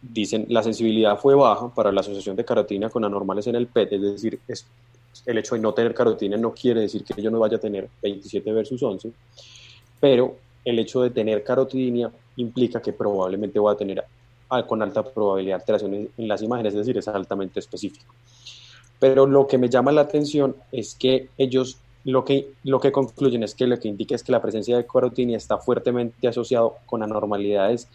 [SPEAKER 1] dicen la sensibilidad fue baja para la asociación de carotina con anormales en el PET, es decir, el hecho de no tener carotina no quiere decir que yo no vaya a tener 27 versus 11, pero el hecho de tener carotidemia implica que probablemente voy a tener con alta probabilidad alteraciones en las imágenes, es decir, es altamente específico. Pero lo que me llama la atención es que ellos lo que concluyen es que lo que indica es que la presencia de carotidemia está fuertemente asociado con anormalidades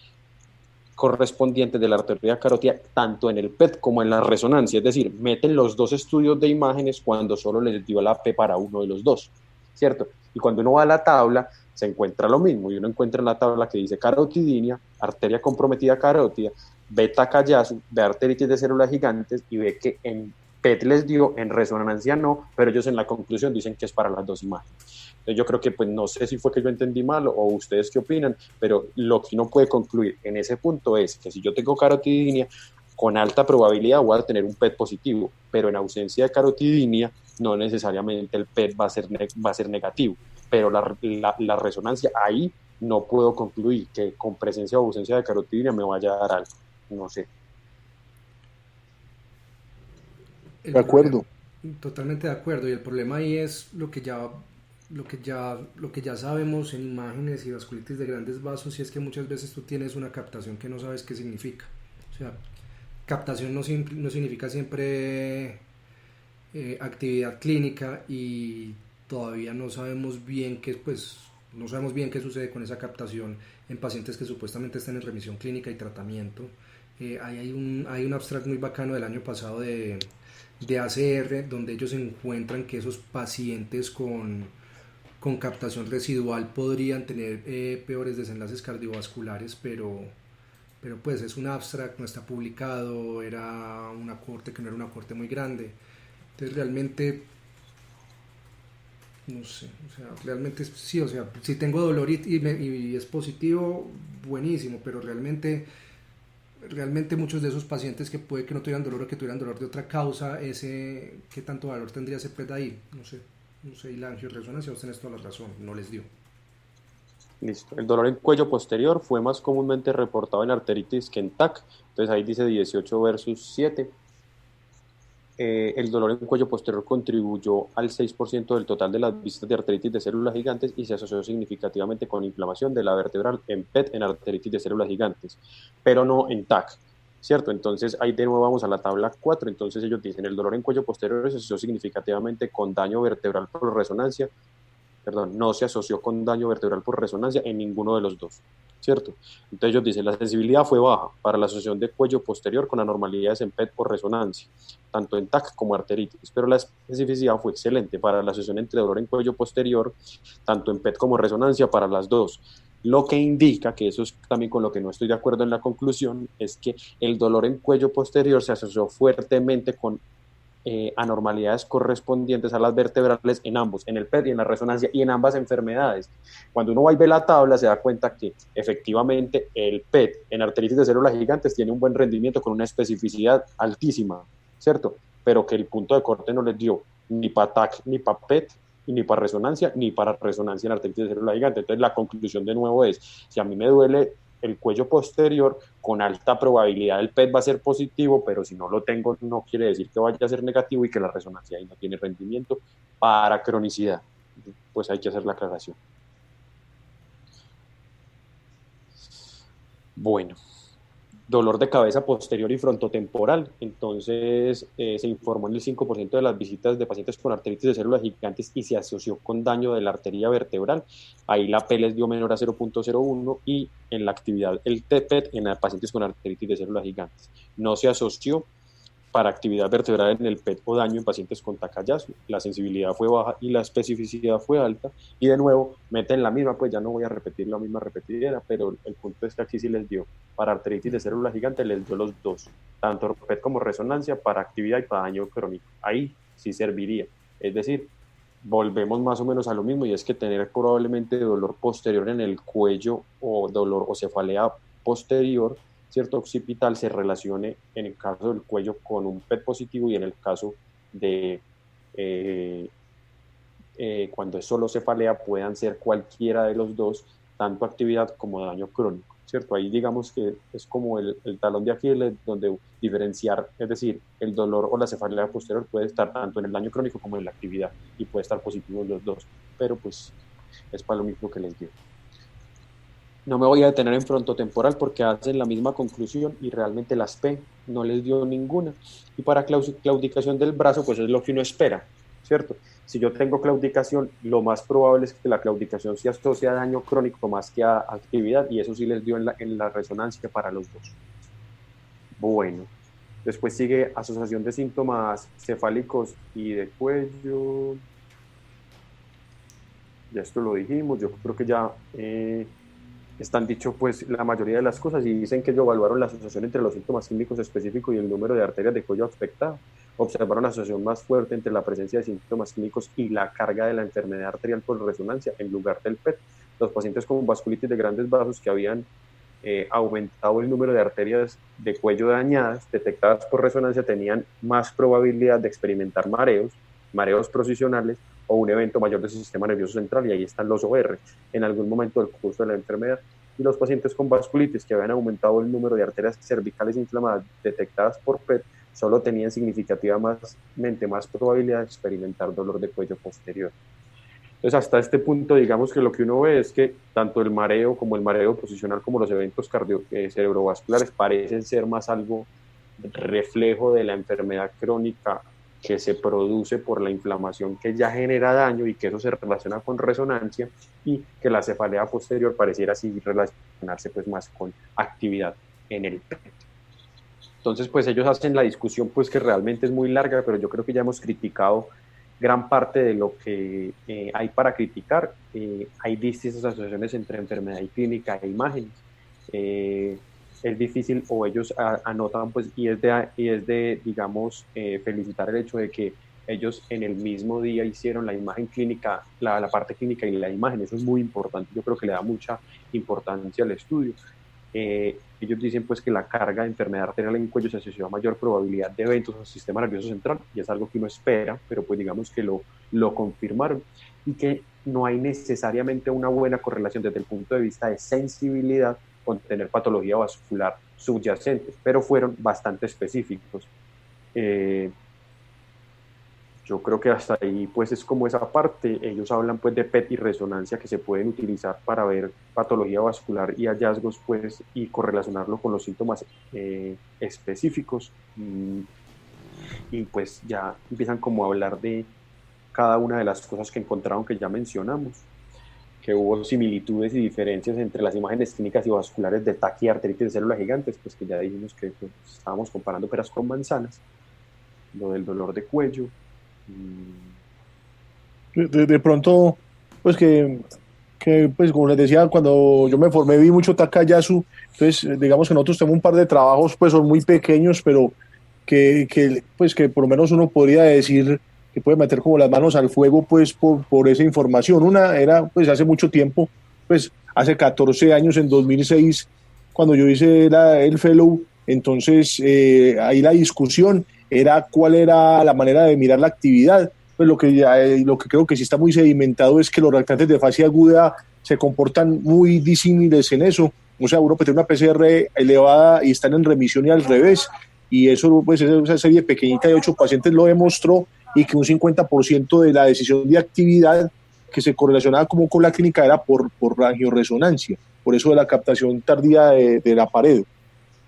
[SPEAKER 1] correspondientes de la arteria carótida tanto en el PET como en la resonancia, es decir, meten los dos estudios de imágenes cuando solo les dio la P para uno de los dos, ¿cierto? Y cuando uno va a la tabla se encuentra lo mismo, y uno encuentra en la tabla que dice carotidemia, arteria comprometida carótida, ve Takayasu, ve arteritis de células gigantes y ve que en PET les dio, en resonancia no, pero ellos en la conclusión dicen que es para las dos imágenes. Entonces yo creo que pues no sé si fue que yo entendí mal o ustedes qué opinan, pero lo que uno puede concluir en ese punto es que si yo tengo carotidemia, con alta probabilidad voy a tener un PET positivo, pero en ausencia de carotidemia no necesariamente el PET va a ser negativo, pero la resonancia ahí no puedo concluir que con presencia o ausencia de carotidemia me vaya a dar algo, no sé.
[SPEAKER 3] De acuerdo.
[SPEAKER 2] Totalmente de acuerdo, y el problema ahí es lo que ya sabemos en imágenes y vasculitis de grandes vasos, y es que muchas veces tú tienes una captación que no sabes qué significa. O sea, captación no significa siempre actividad clínica, y todavía no sabemos bien qué sucede con esa captación en pacientes que supuestamente están en remisión clínica y tratamiento. Hay un abstract muy bacano del año pasado de ACR, donde ellos encuentran que esos pacientes con captación residual podrían tener peores desenlaces cardiovasculares, pero pues es un abstract, no está publicado, era una corte que no era una corte muy grande. Entonces realmente no sé, o sea, realmente sí, o sea, si tengo dolor y es positivo, buenísimo, pero realmente realmente muchos de esos pacientes que puede que no tuvieran dolor o que tuvieran dolor de otra causa, ¿qué tanto valor tendría ese PET ahí? No sé, y la angioresonancia, vos tenés toda la razón, no les dio.
[SPEAKER 1] Listo. El dolor en cuello posterior fue más comúnmente reportado en arteritis que en TAC. Entonces ahí dice 18 versus 7. El dolor en cuello posterior contribuyó al 6% del total de las visitas de arteritis de células gigantes y se asoció significativamente con inflamación de la vertebral en PET en arteritis de células gigantes, pero no en TAC, ¿cierto? Entonces ahí de nuevo vamos a la tabla 4. Entonces ellos dicen el dolor en cuello posterior se asoció significativamente con daño vertebral por resonancia, no se asoció con daño vertebral por resonancia en ninguno de los dos, ¿cierto? Entonces ellos dicen, la sensibilidad fue baja para la asociación de cuello posterior con anormalidades en PET por resonancia, tanto en TAC como arteritis, pero la especificidad fue excelente para la asociación entre dolor en cuello posterior, tanto en PET como resonancia para las dos. Lo que indica, que eso es también con lo que no estoy de acuerdo en la conclusión, es que el dolor en cuello posterior se asoció fuertemente con anormalidades correspondientes a las vertebrales en ambos, en el PET y en la resonancia y en ambas enfermedades. Cuando uno va y ve la tabla se da cuenta que efectivamente el PET en arteritis de células gigantes tiene un buen rendimiento con una especificidad altísima, ¿cierto? Pero que el punto de corte no les dio ni para TAC, ni para PET, ni para resonancia, ni para resonancia en arteritis de células gigantes. Entonces la conclusión de nuevo es, si a mí me duele el cuello posterior, con alta probabilidad el PET va a ser positivo, pero si no lo tengo no quiere decir que vaya a ser negativo y que la resonancia ahí no tiene rendimiento para cronicidad. Pues hay que hacer la aclaración. Bueno, dolor de cabeza posterior y frontotemporal. Entonces se informó en el 5% de las visitas de pacientes con arteritis de células gigantes y se asoció con daño de la arteria vertebral. Ahí la P les dio menor a 0.01 y en la actividad el TPET en pacientes con arteritis de células gigantes. No se asoció para actividad vertebral en el PET o daño en pacientes con Takayasu. La sensibilidad fue baja y la especificidad fue alta. Y de nuevo, meten la misma, pues ya no voy a repetir la misma repetidera, pero el punto es que aquí sí les dio, para arteritis de células gigantes les dio los dos, tanto PET como resonancia, para actividad y para daño crónico. Ahí sí serviría. Es decir, volvemos más o menos a lo mismo, y es que tener probablemente dolor posterior en el cuello o dolor o cefalea posterior, cierto, occipital, se relacione en el caso del cuello con un PET positivo y en el caso de cuando es solo cefalea puedan ser cualquiera de los dos, tanto actividad como daño crónico, ¿cierto? Ahí digamos que es como el talón de Aquiles donde diferenciar, es decir, el dolor o la cefalea posterior puede estar tanto en el daño crónico como en la actividad y puede estar positivo en los dos, pero pues es para lo mismo que les digo. No me voy a detener en frontotemporal porque hacen la misma conclusión y realmente las P no les dio ninguna. Y para claudicación del brazo, pues es lo que uno espera, ¿cierto? Si yo tengo claudicación, lo más probable es que la claudicación se asocie a daño crónico más que a actividad, y eso sí les dio en la resonancia para los dos. Bueno, después sigue asociación de síntomas cefálicos y de cuello. Ya esto lo dijimos, yo creo que ya están dicho pues la mayoría de las cosas, y dicen que ellos evaluaron la asociación entre los síntomas clínicos específicos y el número de arterias de cuello afectado. Observaron la asociación más fuerte entre la presencia de síntomas clínicos y la carga de la enfermedad arterial por resonancia en lugar del PET. Los pacientes con vasculitis de grandes vasos que habían aumentado el número de arterias de cuello dañadas detectadas por resonancia tenían más probabilidad de experimentar mareos procesionales o un evento mayor del sistema nervioso central, y ahí están los OR en algún momento del curso de la enfermedad. Y los pacientes con vasculitis que habían aumentado el número de arterias cervicales inflamadas detectadas por PET solo tenían significativamente más probabilidad de experimentar dolor de cuello posterior. Entonces, hasta este punto, digamos que lo que uno ve es que tanto el mareo como el mareo posicional como los eventos cerebrovasculares parecen ser más algo reflejo de la enfermedad crónica que se produce por la inflamación que ya genera daño, y que eso se relaciona con resonancia, y que la cefalea posterior pareciera así relacionarse pues más con actividad en el PET. Entonces pues ellos hacen la discusión pues que realmente es muy larga, pero yo creo que ya hemos criticado gran parte de lo que hay para criticar. Hay distintas asociaciones entre enfermedad y clínica e imágenes. Es difícil, o ellos anotan, pues, y es de digamos, felicitar el hecho de que ellos en el mismo día hicieron la imagen clínica, la parte clínica y la imagen. Eso es muy importante, yo creo que le da mucha importancia al estudio. ellos dicen pues que la carga de enfermedad arterial en el cuello se asocia a mayor probabilidad de eventos en el sistema nervioso central, y es algo que uno espera, pero pues digamos que lo confirmaron, y que no hay necesariamente una buena correlación desde el punto de vista de sensibilidad con tener patología vascular subyacente, pero fueron bastante específicos. Yo creo que hasta ahí pues es como esa parte. Ellos hablan pues de PET y resonancia que se pueden utilizar para ver patología vascular y hallazgos pues y correlacionarlo con los síntomas específicos, y pues ya empiezan como a hablar de cada una de las cosas que encontraron, que ya mencionamos, que hubo similitudes y diferencias entre las imágenes clínicas y vasculares de TAC y arteritis de células gigantes, pues que ya dijimos que pues, estábamos comparando peras con manzanas, lo del dolor de cuello.
[SPEAKER 3] De pronto, pues pues como les decía, cuando yo me formé vi mucho Takayasu, entonces digamos que nosotros tenemos un par de trabajos, pues son muy pequeños, pero pues que por lo menos uno podría decir que puede meter como las manos al fuego pues por esa información. Una era pues hace mucho tiempo, pues hace 14 años, en 2006, cuando yo hice el fellow, entonces ahí la discusión era cuál era la manera de mirar la actividad. Pues lo que creo que sí está muy sedimentado es que los reactantes de fase aguda se comportan muy disímiles en eso. O sea, uno puede tener una PCR elevada y están en remisión y al revés. Y eso, pues esa serie pequeñita de 8 pacientes lo demostró, y que un 50% de la decisión de actividad que se correlacionaba como con la clínica era por angioresonancia, por eso de la captación tardía de la pared.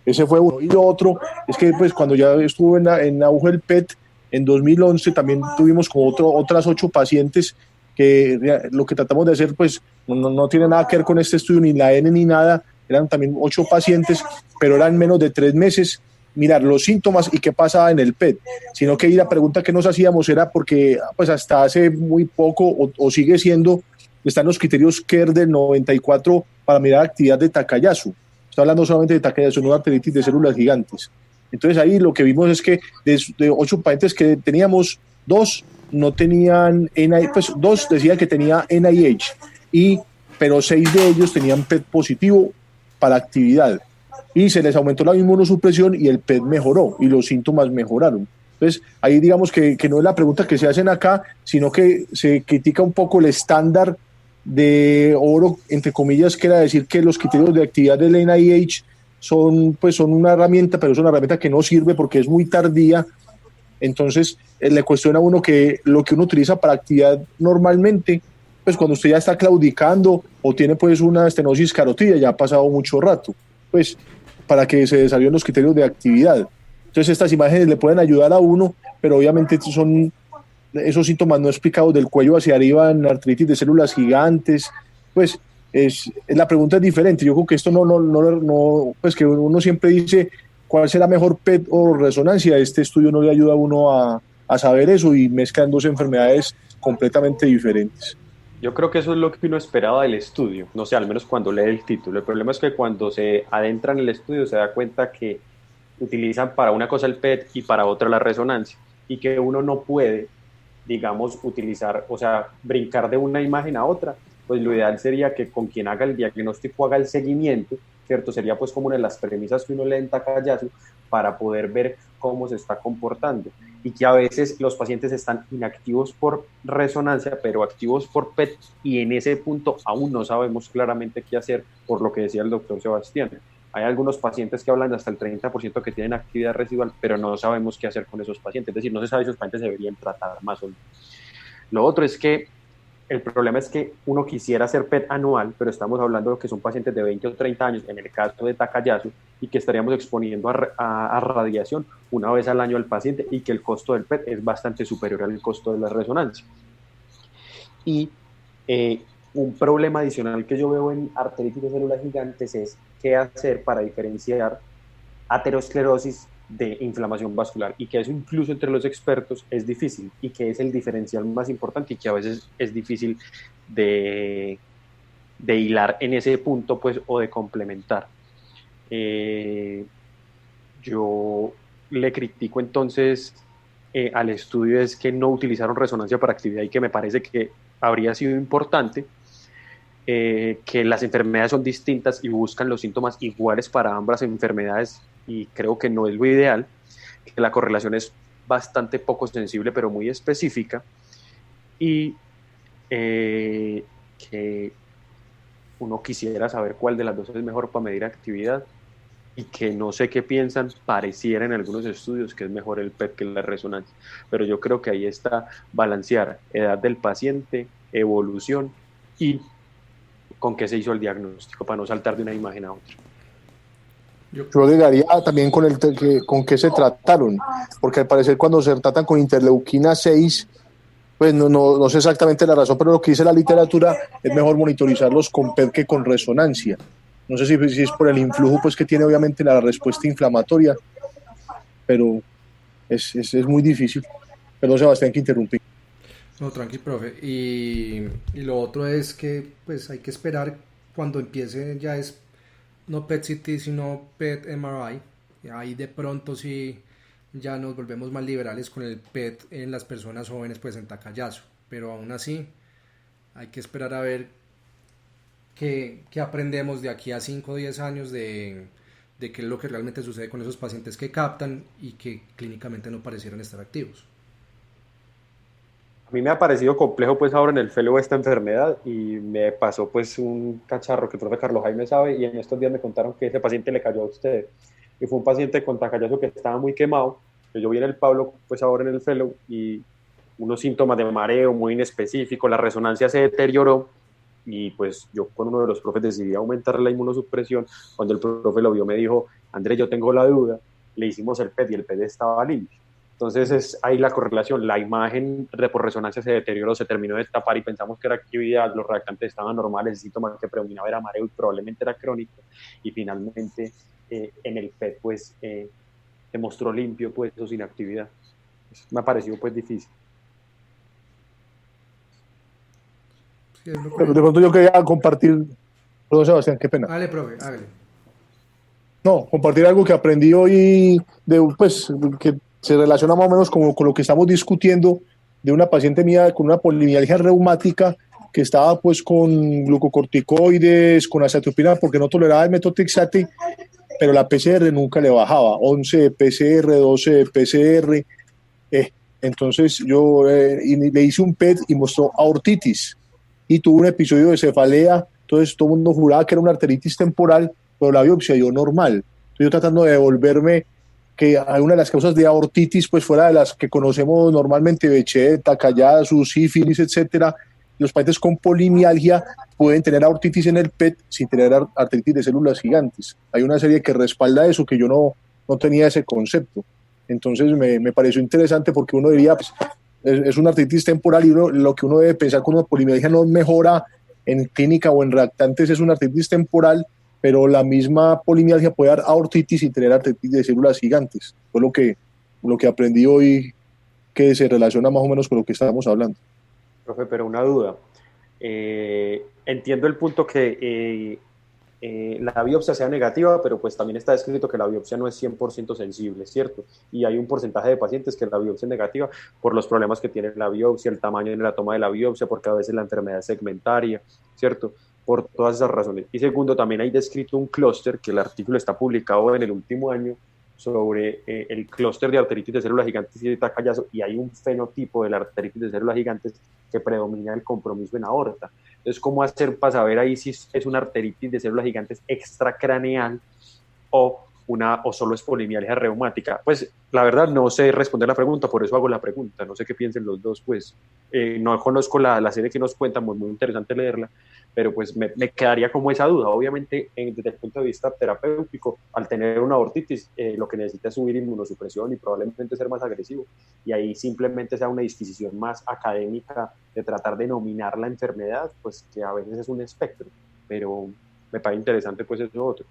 [SPEAKER 3] Ese fue uno. Y lo otro es que pues cuando ya estuvo en auge el PET, en 2011 también tuvimos como otras 8 pacientes que lo que tratamos de hacer pues no tiene nada que ver con este estudio, ni la N ni nada, eran también 8 pacientes, pero eran menos de 3 meses, mirar los síntomas y qué pasaba en el PET, sino que ahí la pregunta que nos hacíamos era porque pues hasta hace muy poco o sigue siendo, están los criterios KER del 94 para mirar actividad de Takayasu. Está hablando solamente de Takayasu, no de arteritis de células gigantes. Entonces ahí lo que vimos es que de 8 pacientes que teníamos, 2 no tenían NIH, pues 2 decían que tenía NIH, pero 6 de ellos tenían PET positivo para actividad. Y se les aumentó la inmunosupresión y el PET mejoró y los síntomas mejoraron. Entonces, ahí digamos que no es la pregunta que se hacen acá, sino que se critica un poco el estándar de oro, entre comillas, que era decir que los criterios de actividad del NIH son una herramienta, pero es una herramienta que no sirve porque es muy tardía. Entonces, le cuestiona a uno que lo que uno utiliza para actividad normalmente, pues cuando usted ya está claudicando o tiene pues una estenosis carotídea, ya ha pasado mucho rato, pues para que se desarrollen los criterios de actividad. Entonces estas imágenes le pueden ayudar a uno, pero obviamente son esos síntomas no explicados del cuello hacia arriba en artritis de células gigantes, pues la pregunta es diferente. Yo creo que esto no pues que uno siempre dice cuál será mejor PET o resonancia. Este estudio no le ayuda a uno a saber eso, y mezclan 2 enfermedades completamente diferentes.
[SPEAKER 1] Yo creo que eso es lo que uno esperaba del estudio, no sé, al menos cuando lee el título. El problema es que cuando se adentra en el estudio se da cuenta que utilizan para una cosa el PET y para otra la resonancia, y que uno no puede, digamos, utilizar, o sea, brincar de una imagen a otra. Pues lo ideal sería que con quien haga el diagnóstico haga el seguimiento, ¿cierto? Sería pues como una de las premisas que uno lee en Takayasu para poder ver cómo se está comportando, y que a veces los pacientes están inactivos por resonancia, pero activos por PET, y en ese punto aún no sabemos claramente qué hacer, por lo que decía el doctor Sebastián. Hay algunos pacientes que hablan de hasta el 30% que tienen actividad residual, pero no sabemos qué hacer con esos pacientes, es decir, no se sabe si esos pacientes deberían tratar más o no. Lo otro es que el problema es que uno quisiera hacer PET anual, pero estamos hablando de que son pacientes de 20 o 30 años, en el caso de Takayasu, y que estaríamos exponiendo a radiación una vez al año al paciente, y que el costo del PET es bastante superior al costo de la resonancia. Y un problema adicional que yo veo en arteritis de células gigantes es qué hacer para diferenciar aterosclerosis de inflamación vascular, y que eso incluso entre los expertos es difícil, y que es el diferencial más importante, y que a veces es difícil de hilar en ese punto pues, o de complementar. Yo le critico entonces al estudio es que no utilizaron resonancia para actividad, y que me parece que habría sido importante, que las enfermedades son distintas y buscan los síntomas iguales para ambas enfermedades, y creo que no es lo ideal, que la correlación es bastante poco sensible pero muy específica, y que uno quisiera saber cuál de las dos es mejor para medir actividad, y que no sé qué piensan, pareciera en algunos estudios que es mejor el PET que la resonancia, pero yo creo que ahí está balancear edad del paciente, evolución y con qué se hizo el diagnóstico para no saltar de una imagen a otra.
[SPEAKER 3] Yo agregaría también con qué se trataron, porque al parecer cuando se tratan con interleuquina 6, pues no sé exactamente la razón, pero lo que dice la literatura es mejor monitorizarlos con PET que con resonancia. No sé si es por el influjo pues, que tiene obviamente la respuesta inflamatoria, pero es muy difícil. Perdón, Sebastián, que interrumpí.
[SPEAKER 2] No, tranqui, profe. Y lo otro es que pues hay que esperar cuando empiece ya es no PET CT sino PET MRI. Y ahí de pronto sí ya nos volvemos más liberales con el PET en las personas jóvenes pues en Takayasu. Pero aún así hay que esperar a ver qué aprendemos de aquí a 5 o 10 años de qué es lo que realmente sucede con esos pacientes que captan y que clínicamente no parecieran estar activos.
[SPEAKER 1] A mí me ha parecido complejo pues ahora en el fellow esta enfermedad, y me pasó pues un cacharro que el profe Carlos Jaime sabe, y en estos días me contaron que ese paciente le cayó a usted, y fue un paciente con Takayasu que estaba muy quemado, que yo vi en el Pablo pues ahora en el fellow, y unos síntomas de mareo muy inespecíficos, la resonancia se deterioró, y pues yo con uno de los profes decidí aumentar la inmunosupresión. Cuando el profe lo vio me dijo, Andrés, yo tengo la duda, le hicimos el PET y el PET estaba limpio. Entonces es ahí la correlación, la imagen por resonancia se deterioró, se terminó de tapar y pensamos que era actividad, los reactantes estaban normales, el síntoma que predominaba era mareo y probablemente era crónico, y finalmente en el PET pues se mostró limpio pues o sin actividad. Me ha parecido pues difícil.
[SPEAKER 2] Sí, es lo
[SPEAKER 3] Pero
[SPEAKER 2] que...
[SPEAKER 3] de pronto yo quería compartir, perdón, Sebastián, qué pena.
[SPEAKER 2] Hágale, profe, hágale.
[SPEAKER 3] No, compartir algo que aprendí hoy, pues, que se relaciona más o menos con lo que estamos discutiendo, de una paciente mía con una polimialgia reumática que estaba pues con glucocorticoides, con azathiopina porque no toleraba el metotrexate, pero la PCR nunca le bajaba, 11 de PCR, 12 de PCR. Entonces yo le hice un PET y mostró aortitis y tuvo un episodio de cefalea. Entonces todo el mundo juraba que era una arteritis temporal, pero la biopsia dio normal. Entonces yo tratando de devolverme que una de las causas de aortitis pues fuera de las que conocemos normalmente, Behçet, Takayasu, sífilis, etcétera. Los pacientes con polimialgia pueden tener aortitis en el PET sin tener artritis de células gigantes. Hay una serie que respalda eso, que yo no tenía ese concepto. Entonces me pareció interesante porque uno diría, pues, es una artritis temporal, y lo que uno debe pensar cuando una polimialgia no mejora en clínica o en reactantes es una artritis temporal, pero la misma polimialgia puede dar aortitis y tener artritis de células gigantes. Fue lo que aprendí hoy, que se relaciona más o menos con lo que estábamos hablando.
[SPEAKER 1] Profe, pero una duda. Entiendo el punto que la biopsia sea negativa, pero pues también está escrito que la biopsia no es 100% sensible, ¿cierto? Y hay un porcentaje de pacientes que la biopsia es negativa por los problemas que tiene la biopsia, el tamaño en la toma de la biopsia, porque a veces la enfermedad es segmentaria, ¿cierto? Por todas esas razones. Y segundo, también hay descrito un clúster, que el artículo está publicado en el último año, sobre el clúster de arteritis de células gigantes y de Takayasu, y hay un fenotipo de la arteritis de células gigantes que predomina el compromiso en aorta. Entonces, ¿cómo hacer para saber ahí si es una arteritis de células gigantes extracraneal o solo es polimialgia reumática? Pues la verdad no sé responder la pregunta, por eso hago la pregunta, no sé qué piensen los dos, pues no conozco la serie que nos cuentan, muy interesante leerla, pero pues me quedaría como esa duda. Obviamente desde el punto de vista terapéutico, al tener una aortitis, lo que necesita es subir inmunosupresión y probablemente ser más agresivo, y ahí simplemente sea una disquisición más académica de tratar de nominar la enfermedad, pues que a veces es un espectro, pero me parece interesante pues eso otro.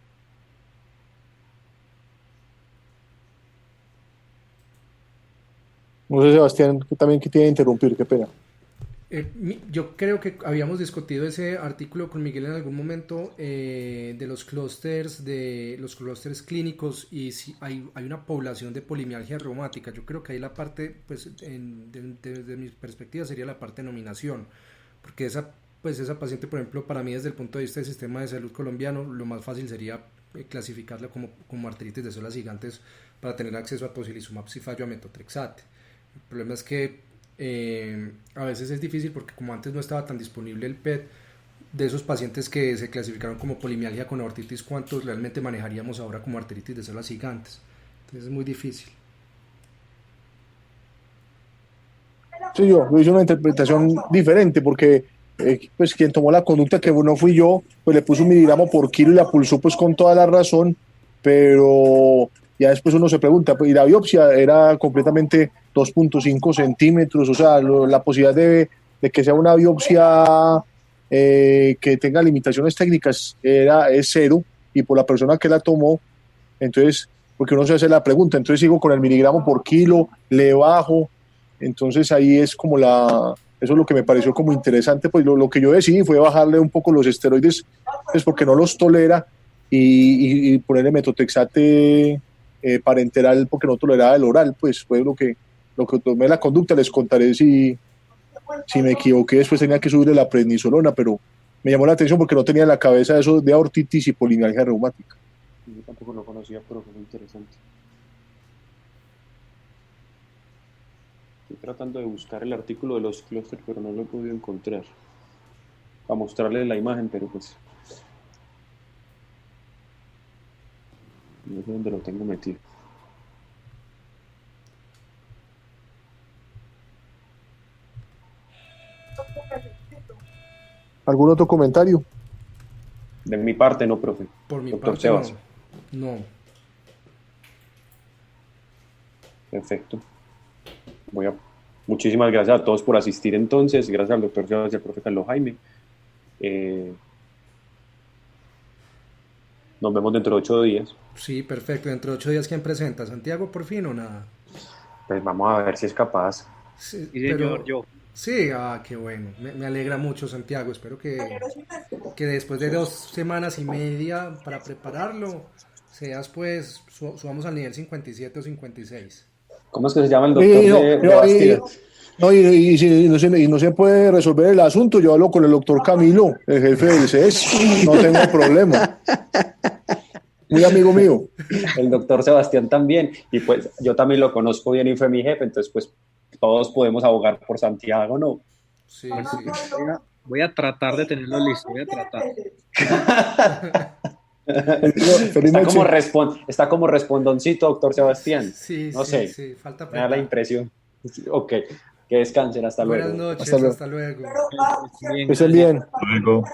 [SPEAKER 3] No sé, Sebastián, que también que tiene que interrumpir, qué pena.
[SPEAKER 2] Yo creo que habíamos discutido ese artículo con Miguel en algún momento de los clústeres clínicos, y si hay una población de polimialgia reumática. Yo creo que ahí la parte, pues desde mi perspectiva sería la parte de nominación, porque esa pues esa paciente, por ejemplo, para mí desde el punto de vista del sistema de salud colombiano, lo más fácil sería clasificarla como arteritis de células gigantes para tener acceso a tocilizumab, cifallo, a metotrexate. El problema es que a veces es difícil porque como antes no estaba tan disponible el PET, de esos pacientes que se clasificaron como polimialgia con aortitis, ¿cuántos realmente manejaríamos ahora como arteritis de células gigantes? Entonces es muy difícil.
[SPEAKER 3] Sí, yo hice una interpretación diferente porque pues quien tomó la conducta que no fui yo, pues le puso un miligramo por kilo y la pulsó pues con toda la razón, pero ya después uno se pregunta, pues, y la biopsia era completamente 2.5 centímetros, o sea, la posibilidad de que sea una biopsia que tenga limitaciones técnicas es cero, y por la persona que la tomó, entonces, porque uno se hace la pregunta, entonces sigo con el miligramo por kilo, le bajo, entonces ahí es como eso es lo que me pareció como interesante, pues lo que yo decidí fue bajarle un poco los esteroides, pues porque no los tolera, y ponerle metotrexate parenteral porque no toleraba el oral, pues fue lo que tomé la conducta. Les contaré si me equivoqué, después tenía que subirle la prednisolona, pero me llamó la atención porque no tenía en la cabeza eso de aortitis y polimialgia reumática.
[SPEAKER 1] Yo tampoco lo conocía, pero fue muy interesante. Estoy tratando de buscar el artículo de los clústeres, pero no lo he podido encontrar. Para mostrarles la imagen, pero pues no sé dónde lo tengo metido.
[SPEAKER 3] ¿Algún otro comentario?
[SPEAKER 1] De mi parte, no, profe.
[SPEAKER 2] Por mi
[SPEAKER 1] Doctor
[SPEAKER 2] parte,
[SPEAKER 1] Sebas.
[SPEAKER 2] no.
[SPEAKER 1] Perfecto. Muchísimas gracias a todos por asistir entonces. Gracias al doctor Sebas y al profe Carlos Jaime. Nos vemos dentro de 8 días.
[SPEAKER 2] Sí, perfecto. Dentro de 8 días, ¿quién presenta? ¿Santiago por fin o nada?
[SPEAKER 1] Pues vamos a ver si es capaz.
[SPEAKER 2] Sí,
[SPEAKER 4] Sí, señor, yo.
[SPEAKER 2] Sí, qué bueno. Me alegra mucho, Santiago. Espero que después de 2 semanas y media para prepararlo, seas pues, subamos al nivel 57 o 56.
[SPEAKER 1] ¿Cómo es que se llama el doctor de Bastida?
[SPEAKER 3] Y no se puede resolver el asunto, yo hablo con el doctor Camilo, el jefe del CES, no tengo problema. Muy amigo mío.
[SPEAKER 1] El doctor Sebastián también, y pues yo también lo conozco bien y fue mi jefe, entonces pues todos podemos abogar por Santiago, ¿no?
[SPEAKER 2] Sí,
[SPEAKER 4] Voy a tratar de tenerlo listo, voy a tratar.
[SPEAKER 1] Está como respondoncito, doctor Sebastián.
[SPEAKER 2] Sí,
[SPEAKER 1] no sé,
[SPEAKER 2] sí, falta
[SPEAKER 1] me da la impresión. Ok, que descansen, hasta luego.
[SPEAKER 2] Buenas noches,
[SPEAKER 3] Hasta luego.
[SPEAKER 2] hasta luego.
[SPEAKER 4] Bien,
[SPEAKER 3] Que estén bien.
[SPEAKER 5] Luego.